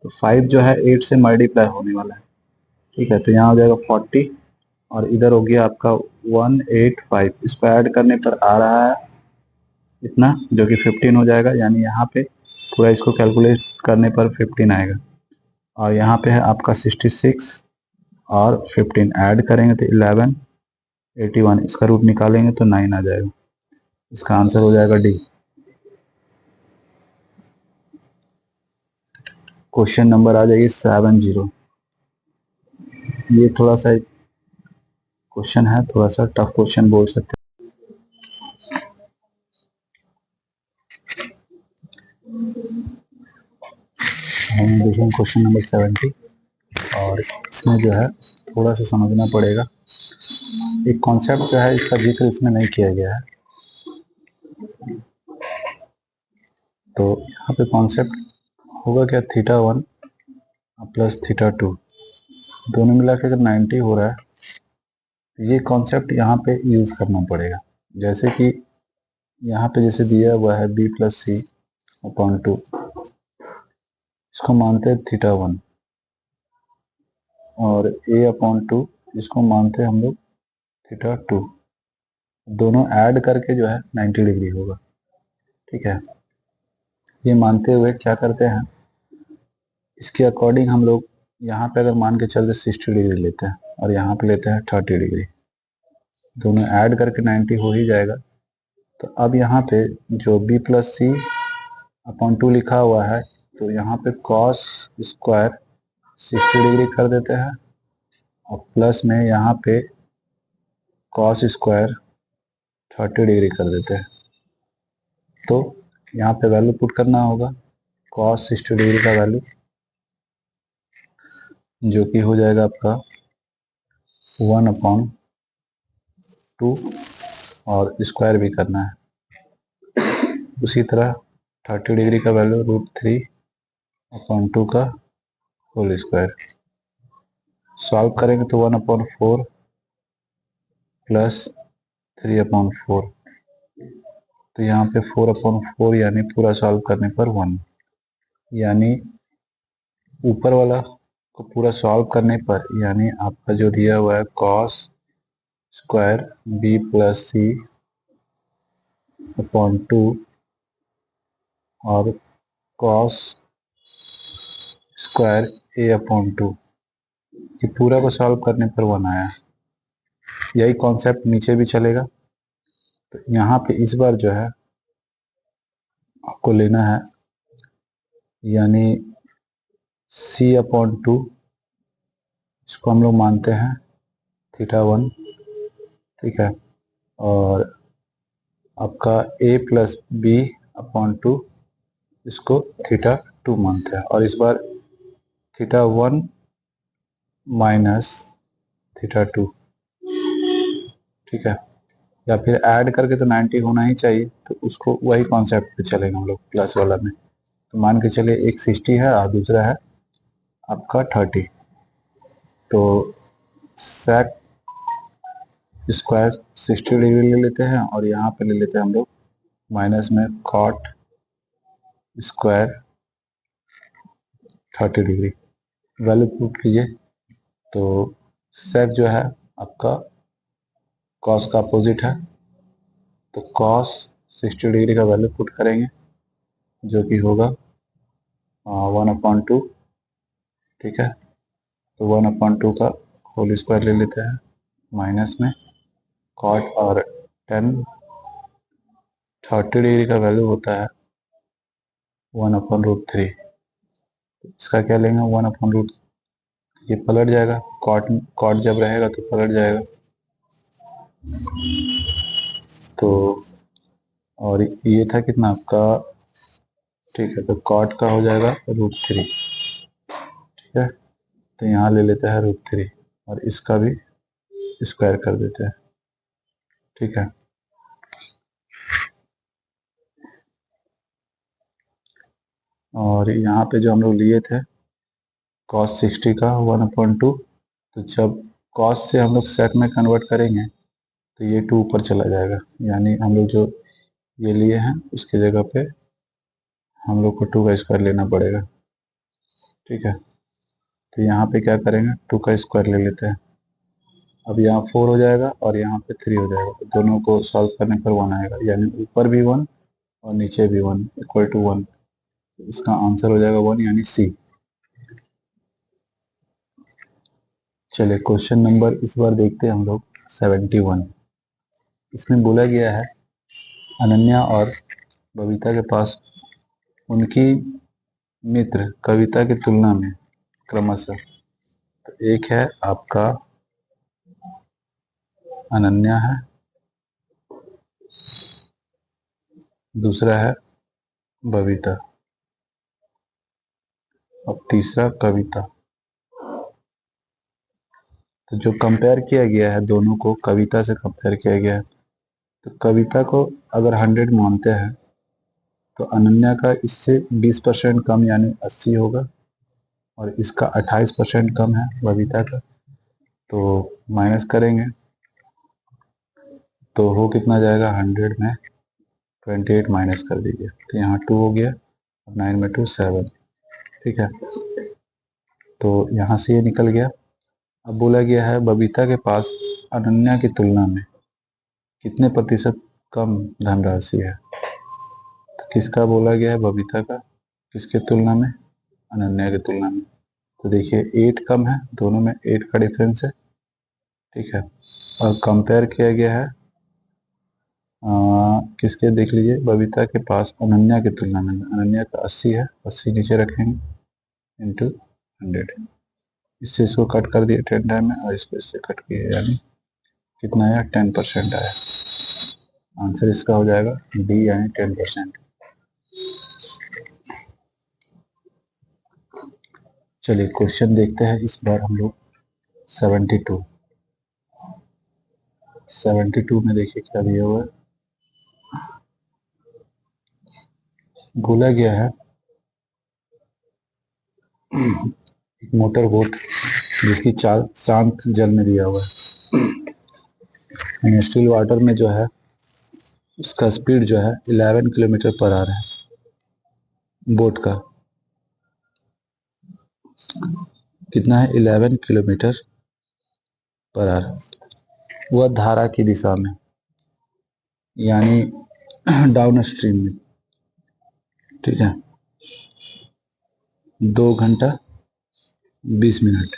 तो 5 जो है 8 से मल्टीप्लाई होने वाला है, ठीक है, तो यहाँ हो जाएगा 40, और इधर हो गया आपका 185, इसको ऐड करने पर आ रहा है इतना, जो कि 15 हो जाएगा, यानी यहाँ पे पूरा इसको कैलकुलेट करने पर 15 आएगा, और यहाँ पे है आपका 66 और 15 ऐड करेंगे तो 11, 81, इसका रूट निकालेंगे तो 9 आ जाएगा, इसका आंसर हो जाएगा डी। क्वेश्चन नंबर आ जाइए 70, ये थोड़ा सा क्वेश्चन है, थोड़ा सा टफ क्वेश्चन बोल सकते हैं। हम देखेंगे क्वेश्चन नंबर 70, और इसमें जो है थोड़ा सा समझना पड़ेगा, एक कॉन्सेप्ट जो है इसका जिक्र इसमें नहीं किया गया है, तो यहाँ पे कॉन्सेप्ट होगा क्या, θ1 प्लस θ2 दोनों मिला के अगर 90 हो रहा है, तो ये कॉन्सेप्ट यहाँ पे यूज करना पड़ेगा, जैसे कि यहाँ पे जैसे दिया हुआ है b प्लस सी अपॉन 2, इसको मानते हैं θ1, और a अपॉन 2 इसको मानते हैं हम लोग θ2, दोनों ऐड करके जो है 90 डिग्री होगा, ठीक है। ये मानते हुए क्या करते हैं, इसके अकॉर्डिंग हम लोग यहाँ पे अगर मान के चलते 60 डिग्री लेते हैं और यहाँ पे लेते हैं 30 डिग्री, दोनों ऐड करके 90 हो ही जाएगा, तो अब यहाँ पे जो b प्लस सी अपॉन 2 लिखा हुआ है, तो यहाँ पे cos स्क्वायर 60 डिग्री कर देते हैं, और प्लस में यहाँ पे cos स्क्वायर 30 डिग्री कर देते हैं, तो यहाँ पे वैल्यू पुट करना होगा, cos 60 डिग्री का वैल्यू जो कि हो जाएगा आपका 1/2, और स्क्वायर भी करना है, उसी तरह 30 डिग्री का वैल्यू √3/2 का होल स्क्वायर, सॉल्व करेंगे तो 1/4 प्लस 3/4, तो यहाँ पे 4/4 यानी पूरा सॉल्व करने पर 1, यानी ऊपर वाला को पूरा सॉल्व करने पर, यानी आपका जो दिया हुआ है cos स्क्वायर b प्लस सी अपॉन 2 और cos स्क्वायर a अपॉन 2, ये पूरा को सॉल्व करने पर 1 आया, यही कॉन्सेप्ट नीचे भी चलेगा, तो यहाँ पे इस बार जो है आपको लेना है, यानी c/2, इसको हम लोग मानते हैं θ1, ठीक है, और आपका a प्लस b/2 इसको θ2 मानते हैं, और इस बार θ1 माइनस θ2, ठीक है, या फिर ऐड करके तो 90 होना ही चाहिए, तो उसको वही कॉन्सेप्ट पे चलेंगे हम लोग प्लस वाला में, तो मान के चलिए एक 60 है और दूसरा है आपका 30, तो sec स्क्वायर 60 डिग्री ले लेते हैं, और यहाँ पे ले लेते हैं हम लोग माइनस में cot square 30 degree, value put कीजिए, तो सेक जो है आपका कॉस का अपोजिट है, तो कॉस 60 डिग्री का वैल्यू पुट करेंगे जो कि होगा 1/2। ठीक है, तो 1/2 का होल स्क्वायर ले लेते हैं, माइनस में कॉट और टेन 30 डिग्री का वैल्यू होता है 1/√3। इसका क्या लेंगे 1/√, ये पलट जाएगा, कॉट कॉट जब रहेगा तो पलट जाएगा। तो और ये था कितना आपका, ठीक है, तो कॉट का हो जाएगा √3। ठीक है, तो यहाँ ले लेते हैं √3 और इसका भी स्क्वायर कर देते हैं। ठीक है, और यहाँ पे जो हम लोग लिए थे cos 60 का 1/2, तो जब cos से हम लोग sec में कन्वर्ट करेंगे तो ये 2 ऊपर चला जाएगा, यानी हम लोग जो ये लिए हैं उसकी जगह पे हम लोग को 2 का स्क्वायर लेना पड़ेगा। ठीक है, तो यहाँ पे क्या करेंगे 2 का स्क्वायर ले लेते हैं। अब यहाँ 4 हो जाएगा और यहाँ पे 3 हो जाएगा, तो दोनों को सॉल्व करने पर 1 आएगा, यानी ऊपर भी 1 और नीचे भी 1 इक्वल टू 1। इसका आंसर हो जाएगा 1, यानी सी। चलिए क्वेश्चन नंबर इस बार देखते हैं हम लोग 71। इसमें बोला गया है अनन्या और बबीता के पास उनकी मित्र कविता की तुलना में क्रमशः, तो एक है आपका अनन्या है, दूसरा है बबीता, अब तीसरा कविता। तो जो कंपेयर किया गया है दोनों को कविता से कंपेयर किया गया है, तो कविता को अगर 100 मानते हैं तो अनन्या का इससे 20% कम यानी 80 होगा, और इसका 28% कम है बबीता का, तो माइनस करेंगे तो हो कितना जाएगा 100 में 28 माइनस कर दीजिए, तो यहाँ 2 हो गया, 9 में 2 7। ठीक है, तो यहाँ से ये निकल गया। अब बोला गया है बबीता के पास अनन्या की तुलना में कितने प्रतिशत कम धनराशि है। तो किसका बोला गया है, बबीता का, किसके तुलना में, अनन्या की तुलना में। तो देखिए 8 कम है, दोनों में 8 का डिफरेंस है। ठीक है, और कंपेयर किया गया है किसके, देख लीजिए बबीता के पास अनन्या की तुलना में, अनन्या का 80 है, 80 नीचे रखेंगे इंटू 100, इससे इसको कट कर दिया 10 टाइम में और इसको इससे कट किया, यानी कितना आया 10% आया। आंसर इसका हो जाएगा डी, यानी 10%। चलिए क्वेश्चन देखते हैं इस बार हम लोग 72। 72 में देखिए क्या दिया हुआ है, बोला गया है एक मोटर बोट जिसकी चाल शांत जल में दिया हुआ है, स्टिल वाटर में जो है उसका स्पीड जो है 11 किलोमीटर पर आवर है। बोट का कितना है 11 किलोमीटर पर आवर, वह धारा की दिशा में, यानी डाउन स्ट्रीम में। ठीक है, 2 घंटा 20 मिनट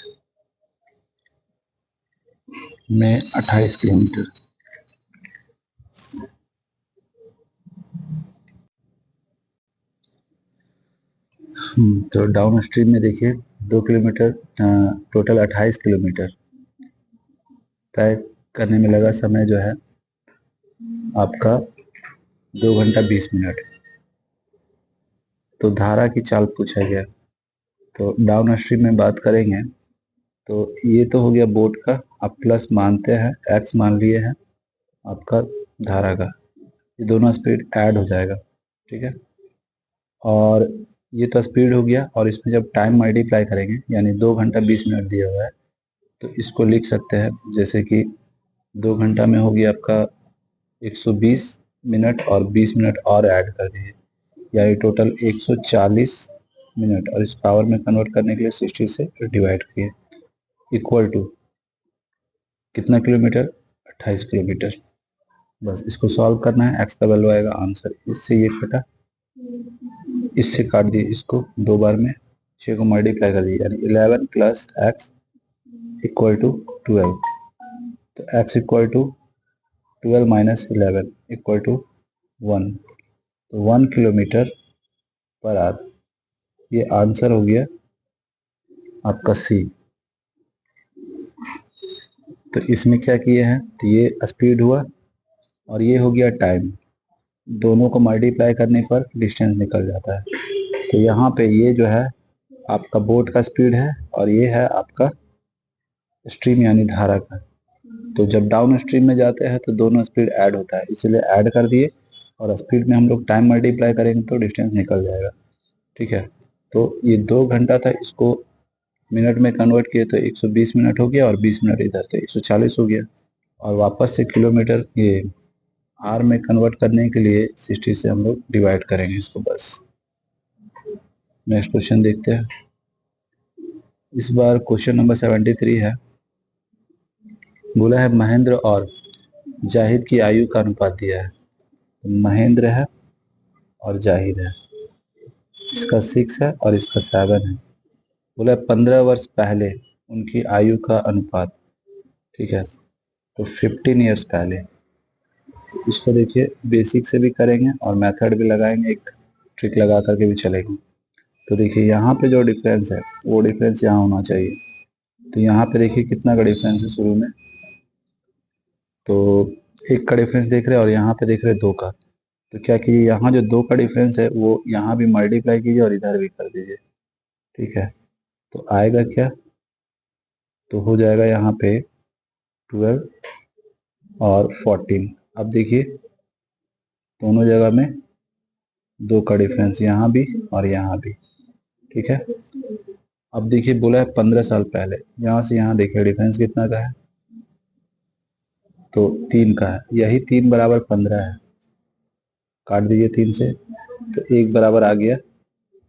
में 28 किलोमीटर। तो डाउन स्ट्रीम में देखिए 2 किलोमीटर, टोटल 28 किलोमीटर तय करने में लगा समय जो है आपका 2 घंटा 20 मिनट। तो धारा की चाल पूछा गया, तो डाउन स्ट्रीम में बात करेंगे तो ये तो हो गया बोट का, आप प्लस मानते हैं, एक्स मान लिए हैं आपका धारा का, ये दोनों स्पीड ऐड हो जाएगा। ठीक है, और ये तो स्पीड हो गया, और इसमें जब टाइम मल्टीप्लाई करेंगे यानी 2 घंटा 20 मिनट दिया हुआ है, तो इसको लिख सकते हैं जैसे कि 2 घंटा में हो गया आपका 120 मिनट और 20 मिनट और ऐड कर दीजिए, यानी टोटल 140 मिनट, और इस पावर में कन्वर्ट करने के लिए 60 से डिवाइड किए, इक्वल टू कितना किलोमीटर, 28 किलोमीटर। बस इसको सॉल्व करना है, एक्स का वैल्यू आएगा आंसर। इससे ये कटा, इससे काट दिए इसको दो बार में, 6 को मल्टीप्लाई कर दिए, यानी 11 प्लस एक्स इक्वल टू 12। तो x equal to 12 minus 11 equal to 1। तो 1 किलोमीटर पर आवर, ये आंसर हो गया आपका सी। तो इसमें क्या किए हैं, तो ये स्पीड हुआ और ये हो गया टाइम, दोनों को मल्टीप्लाई करने पर डिस्टेंस निकल जाता है। तो यहाँ पे ये जो है आपका बोट का स्पीड है और ये है आपका स्ट्रीम यानी धारा का। तो जब डाउन स्ट्रीम में जाते हैं तो दोनों स्पीड ऐड होता है, इसलिए ऐड कर दिए, और स्पीड में हम लोग टाइम मल्टीप्लाई करेंगे तो डिस्टेंस निकल जाएगा। ठीक है, तो ये 2 घंटा था, इसको मिनट में कन्वर्ट किए तो 120 मिनट हो गया, और 20 मिनट इधर तो 140 हो गया। और वापस से किलोमीटर ये आर में कन्वर्ट करने के लिए 60 से हम लोग डिवाइड करेंगे इसको बस। नेक्स्ट क्वेश्चन देखते हैं। इस बार क्वेश्चन नंबर 73 है। बोला है महेंद्र और जाहिद की आयु का अनुपात दिया है। तो महेंद्र है और जाहिद है, इसका 6 है और इसका 7 है। बोला 15 वर्ष पहले उनकी आयु का अनुपात। ठीक है, तो 15 ईयर्स पहले। तो इसको देखिए बेसिक से भी करेंगे और मेथड भी लगाएंगे, एक ट्रिक लगा करके भी चलेंगे। तो देखिए यहाँ पे जो डिफरेंस है वो डिफरेंस यहाँ होना चाहिए। तो यहाँ पे देखिए कितना का डिफरेंस है शुरू में, तो 1 का डिफरेंस देख रहे हैं और यहाँ पे देख रहे हैं 2 का। तो क्या कीजिए, यहाँ जो 2 का डिफरेंस है वो यहाँ भी मल्टीप्लाई कीजिए और इधर भी कर दीजिए। ठीक है, तो आएगा क्या, तो हो जाएगा यहाँ पे 12 और 14। अब देखिए दोनों जगह में 2 का डिफरेंस, यहाँ भी और यहाँ भी। ठीक है, अब देखिए बोला है 15 साल पहले, यहाँ से यहाँ देखिए डिफरेंस कितना का है, तो 3 का है। यही 3 बराबर 15 है, काट दीजिए 3 से, तो 1 बराबर आ गया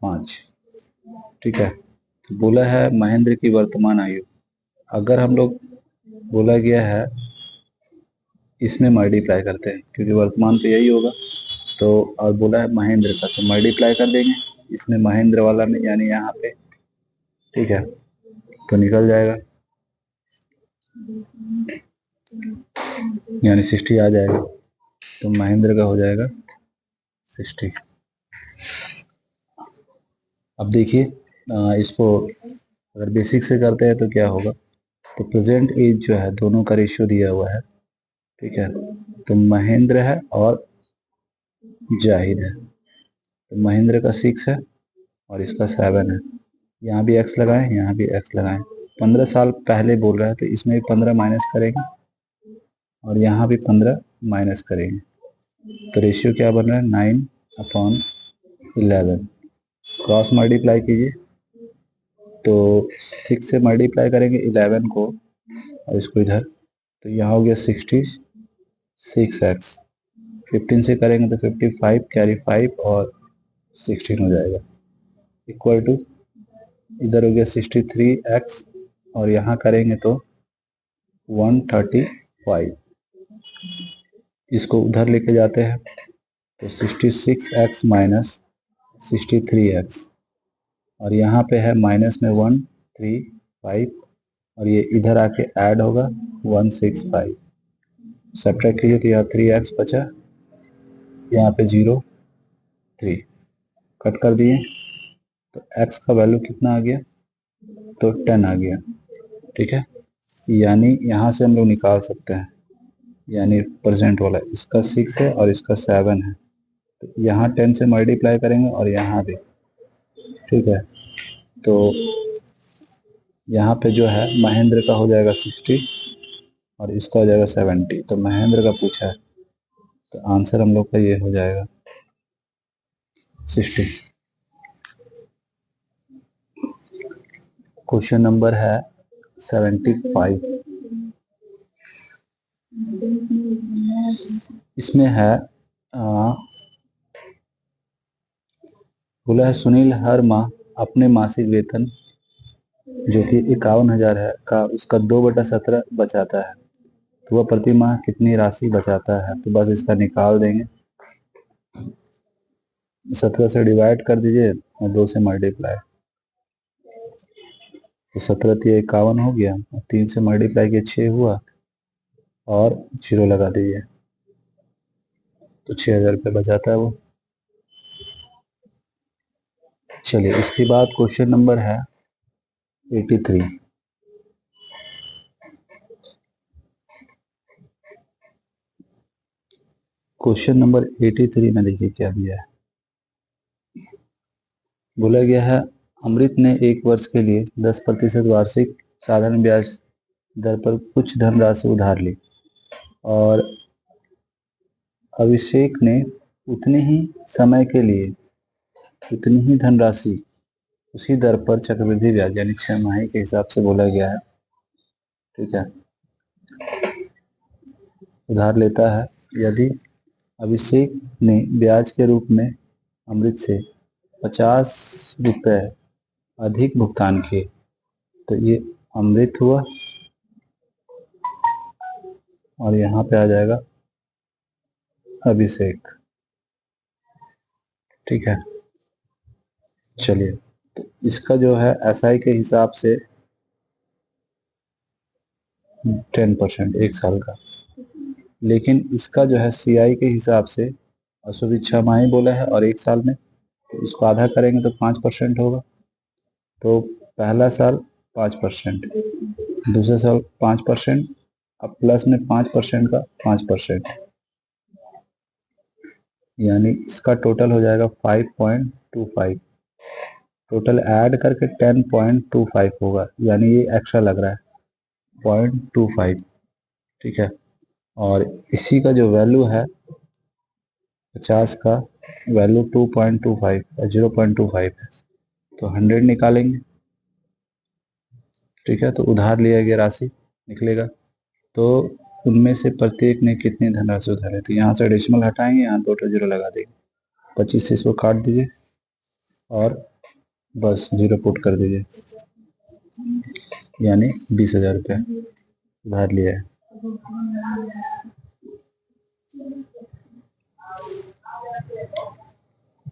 5। ठीक है, तो बोला है महेंद्र की वर्तमान आयु। अगर हम लोग बोला गया है इसमें मल्टीप्लाई करते हैं क्योंकि वर्तमान तो यही होगा, तो और बोला है महेंद्र का, तो मल्टीप्लाई कर देंगे इसमें महेंद्र वाला में यानी यहाँ पे। ठीक है, तो निकल जाएगा, यानी 60 आ जाएगा। तो महेंद्र का हो जाएगा 60। अब देखिए इसको अगर बेसिक से करते हैं तो क्या होगा, तो प्रेजेंट एज जो है दोनों का रेशियो दिया हुआ है। ठीक है, तो महेंद्र है और जाहिद है, तो महेंद्र का 6 है और इसका 7 है। यहाँ भी एक्स लगाएं, यहाँ भी एक्स लगाएं। 15 साल पहले बोल रहा है तो इसमें भी 15 माइनस करेंगे और यहाँ भी 15 माइनस करेंगे। तो रेशियो क्या बन रहा है, 9/11। क्रॉस मल्टीप्लाई कीजिए, तो 6 से मल्टीप्लाई करेंगे 11 को और इसको इधर, तो यहाँ हो गया 66x। 15 से करेंगे तो 55 कैरी 5 और 16 हो जाएगा, इक्वल टू इधर हो गया 63x और यहाँ करेंगे तो 135। इसको उधर लेके जाते हैं तो 66x माइनस 63x, और यहाँ पे है माइनस में 135 और ये इधर आके ऐड होगा 165। सब्ट्रैक्ट कीजिए तो यहाँ 3x बचा, यहाँ पे 0 3 कट कर दिए, तो x का वैल्यू कितना आ गया, तो 10 आ गया। ठीक है, यानी यहाँ से हम लोग निकाल सकते हैं, यानी परसेंट वाला इसका 6 है और इसका 7 है, तो यहाँ 10 से मल्टीप्लाई करेंगे और यहाँ भी। ठीक है, तो यहाँ पे जो है महेंद्र का हो जाएगा 60 और इसका हो जाएगा 70। तो महेंद्र का पूछा है तो आंसर हम लोग का ये हो जाएगा 60। क्वेश्चन नंबर है 75। इसमें है बोला है सुनील हर माह अपने मासिक वेतन जो कि 51,000 है का उसका 2/17 बचाता है, तो वह प्रति माह कितनी राशि बचाता है? तो बस इसका निकाल देंगे, 17 से डिवाइड कर दीजिए और 2 से मल्टीप्लाई, तो 17 तिया 51 हो गया, 3 से मल्टीप्लाई किया 6 हुआ और 0 लगा दीजिए, तो 6,000 रुपये बचाता है वो। चलिए उसके बाद क्वेश्चन नंबर है 83। क्वेश्चन नंबर 83 में देखिए क्या दिया है। बोला गया है अमृत ने एक वर्ष के लिए 10% वार्षिक साधारण ब्याज दर पर कुछ धनराशि उधार ली और अभिषेक ने उतने ही समय के लिए उतनी ही धनराशि उसी दर पर चक्रवृद्धि ब्याज यानी 6 माही के हिसाब से बोला गया है। ठीक है, उधार लेता है। यदि अभिषेक ने ब्याज के रूप में अमृत से 50 रुपये अधिक भुगतान किए, तो ये अमृत हुआ और यहाँ पे आ जाएगा अभिषेक। ठीक है, चलिए तो इसका जो है एसआई के हिसाब से 10% एक साल का, लेकिन इसका जो है सीआई के हिसाब से अशुभ 6 माही बोला है और एक साल में, तो इसको आधा करेंगे तो 5% होगा। तो पहला साल 5%, दूसरा साल 5%, अब प्लस में 5% का 5%, यानी इसका टोटल हो जाएगा 5.25। टोटल ऐड करके 10.25 होगा, यानी ये एक्स्ट्रा लग रहा है 0.25। ठीक है, और इसी का जो वैल्यू है 50 का वैल्यू 2.25 और 0.25 है, तो 100 निकालेंगे। ठीक है, तो उधार लिया गया राशि निकलेगा, तो उनमें से प्रत्येक ने कितनी धनराशि उधार है, तो यहाँ से डेसिमल हटाएंगे, यहाँ टोटल 0 लगा देंगे, 25 से इसको काट दीजिए और बस 0 पुट कर दीजिए, यानी 20,000 रुपये उधार लिया है।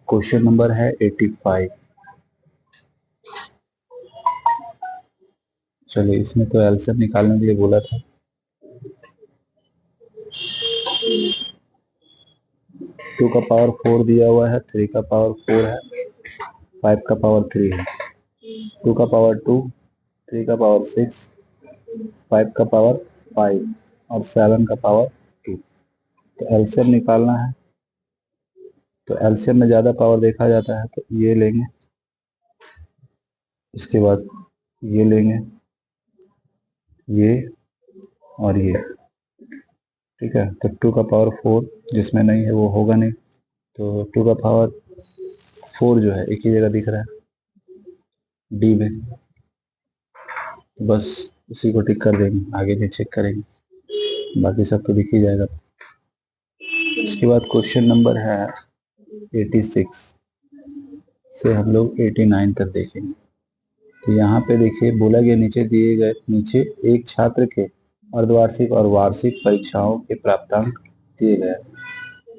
क्वेश्चन नंबर है 85। चलिए इसमें तो एलसीएम निकालने के लिए बोला था, टू का पावर 4 दिया हुआ है, 3 का पावर 4 है, 5 का पावर 3 है, 2 का पावर 2, 3 का पावर 6, 5 का पावर 5 और 7 का पावर 2। तो एलसीएम निकालना है, तो एलसीएम में ज़्यादा पावर देखा जाता है, तो ये लेंगे, इसके बाद ये लेंगे, ये और ये। ठीक है, तो 2 का पावर 4 जिसमें नहीं है वो होगा नहीं, तो 2 का पावर 4 जो है एक ही जगह दिख रहा है डी में, तो बस उसी को टिक कर देंगे, आगे नहीं चेक करेंगे, बाकी सब तो दिख ही जाएगा। इसके बाद क्वेश्चन नंबर है 86 से हम लोग 89 तक देखेंगे। तो यहाँ पे देखिए बोला गया नीचे एक छात्र के अर्धवार्षिक और वार्षिक परीक्षाओं के प्राप्तांक दिए गए,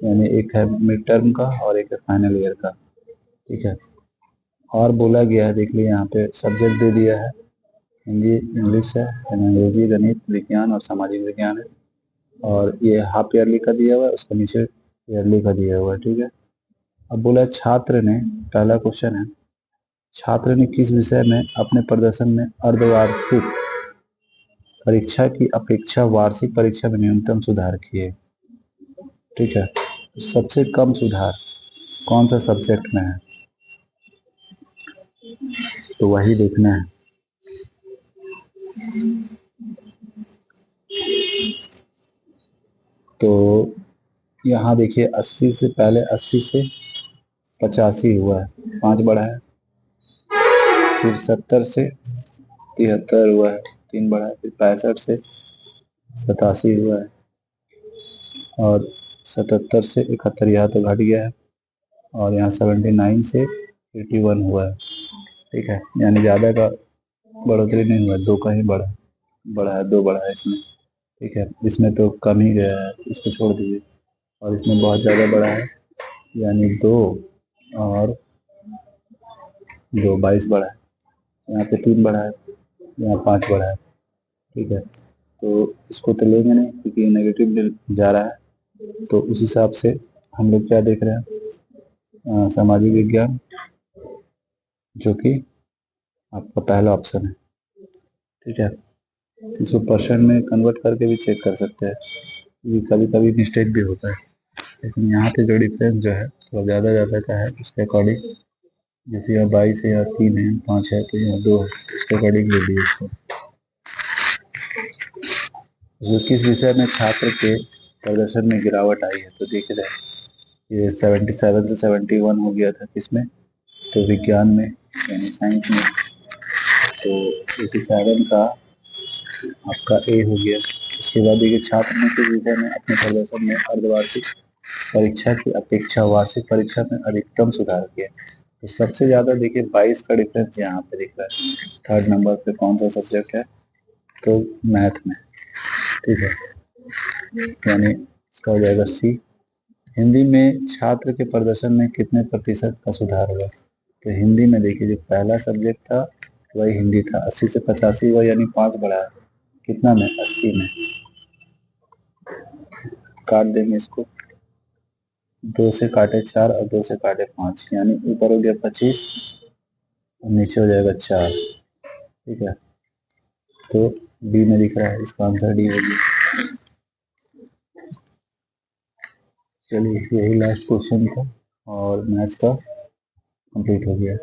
यानी एक है मिड टर्म का और एक है फाइनल ईयर का। ठीक है, और बोला गया है, देख लीजिए यहाँ पे सब्जेक्ट दे दिया है, हिंदी इंग्लिश है, अंग्रेजी गणित विज्ञान और सामाजिक विज्ञान है, और ये हाफ ईयरली का दिया हुआ है, उसका नीचे ईयरली का दिया हुआ है। ठीक है, अब बोला छात्र ने, पहला क्वेश्चन है, छात्र ने किस विषय में अपने प्रदर्शन में अर्धवार्षिक परीक्षा की अपेक्षा वार्षिक परीक्षा में न्यूनतम सुधार किए। ठीक है, तो सबसे कम सुधार कौन सा सब्जेक्ट में है, तो वही देखना है। तो यहाँ देखिए 80 से पहले 80 से 85 हुआ है, 5 बढ़ा है, फिर 70 से 73 हुआ है, 3 बढ़ा है, फिर 65 से 87 हुआ है, और 77 से 71 यहाँ तो घट गया है, और यहाँ 79 से 81 हुआ है। ठीक है, यानी ज़्यादा का बढ़ोतरी नहीं हुआ, 2 का ही बढ़ा है, 2 बढ़ा है इसमें। ठीक है, इसमें तो कम ही गया है, इसको छोड़ दीजिए। और इसमें बहुत ज़्यादा बढ़ा है, यानी 2 और 2 22 बढ़ा है। यहाँ पे 3 बढ़ा है, यहाँ 5 बढ़ा है। ठीक है, तो इसको तो लेंगे नहीं क्योंकि ये नेगेटिव जा रहा है। तो उस हिसाब से हम लोग क्या देख रहे हैं, सामाजिक विज्ञान, जो कि आपका पहला ऑप्शन है। ठीक है, तो इसको परसेंट में कन्वर्ट करके भी चेक कर सकते हैं, ये कभी कभी मिस्टेक भी होता है। लेकिन यहाँ पे जो डिफरेंस जो है थोड़ा ज़्यादा का है, उसके अकॉर्डिंग, जैसे यहाँ 22 है, यहाँ 3 है, 5 है, तो यहाँ 2 है, उसके अकॉर्डिंग ले लिए इसको। जो किस विषय में छात्र के प्रदर्शन में गिरावट आई है, तो देख रहे हैं ये 77 से 71 हो गया था किसमें, तो विज्ञान में यानी साइंस में। तो 87 का आपका ए हो गया। उसके बाद देखिए छात्र ने किस विषय में अपने प्रदर्शन में अर्धवार्षिक परीक्षा की अपेक्षा वार्षिक परीक्षा में अधिकतम सुधार किया। तो सबसे ज्यादा देखिए 22 का डिफरेंस यहाँ पे दिख रहा है। थर्ड नंबर पे कौन सा सब्जेक्ट है, तो मैथ में। ठीक है, यानी इसका हो जाएगा सी। हिंदी में छात्र के प्रदर्शन में कितने प्रतिशत का सुधार हुआ, तो हिंदी में देखिए जो पहला सब्जेक्ट था वही हिंदी था, 80 से 85 हुआ, यानी 5 बढ़ा है। कितना में, 80 में। काट देंगे इसको, 2 से काटे 4 और 2 से काटे 5, यानी ऊपर हो गया 25 और नीचे हो जाएगा 4। ठीक है, तो डी में दिख रहा है, इसका आंसर डी होगी। चलिए, यही लास्ट क्वेश्चन था और मैथ का कंप्लीट हो गया।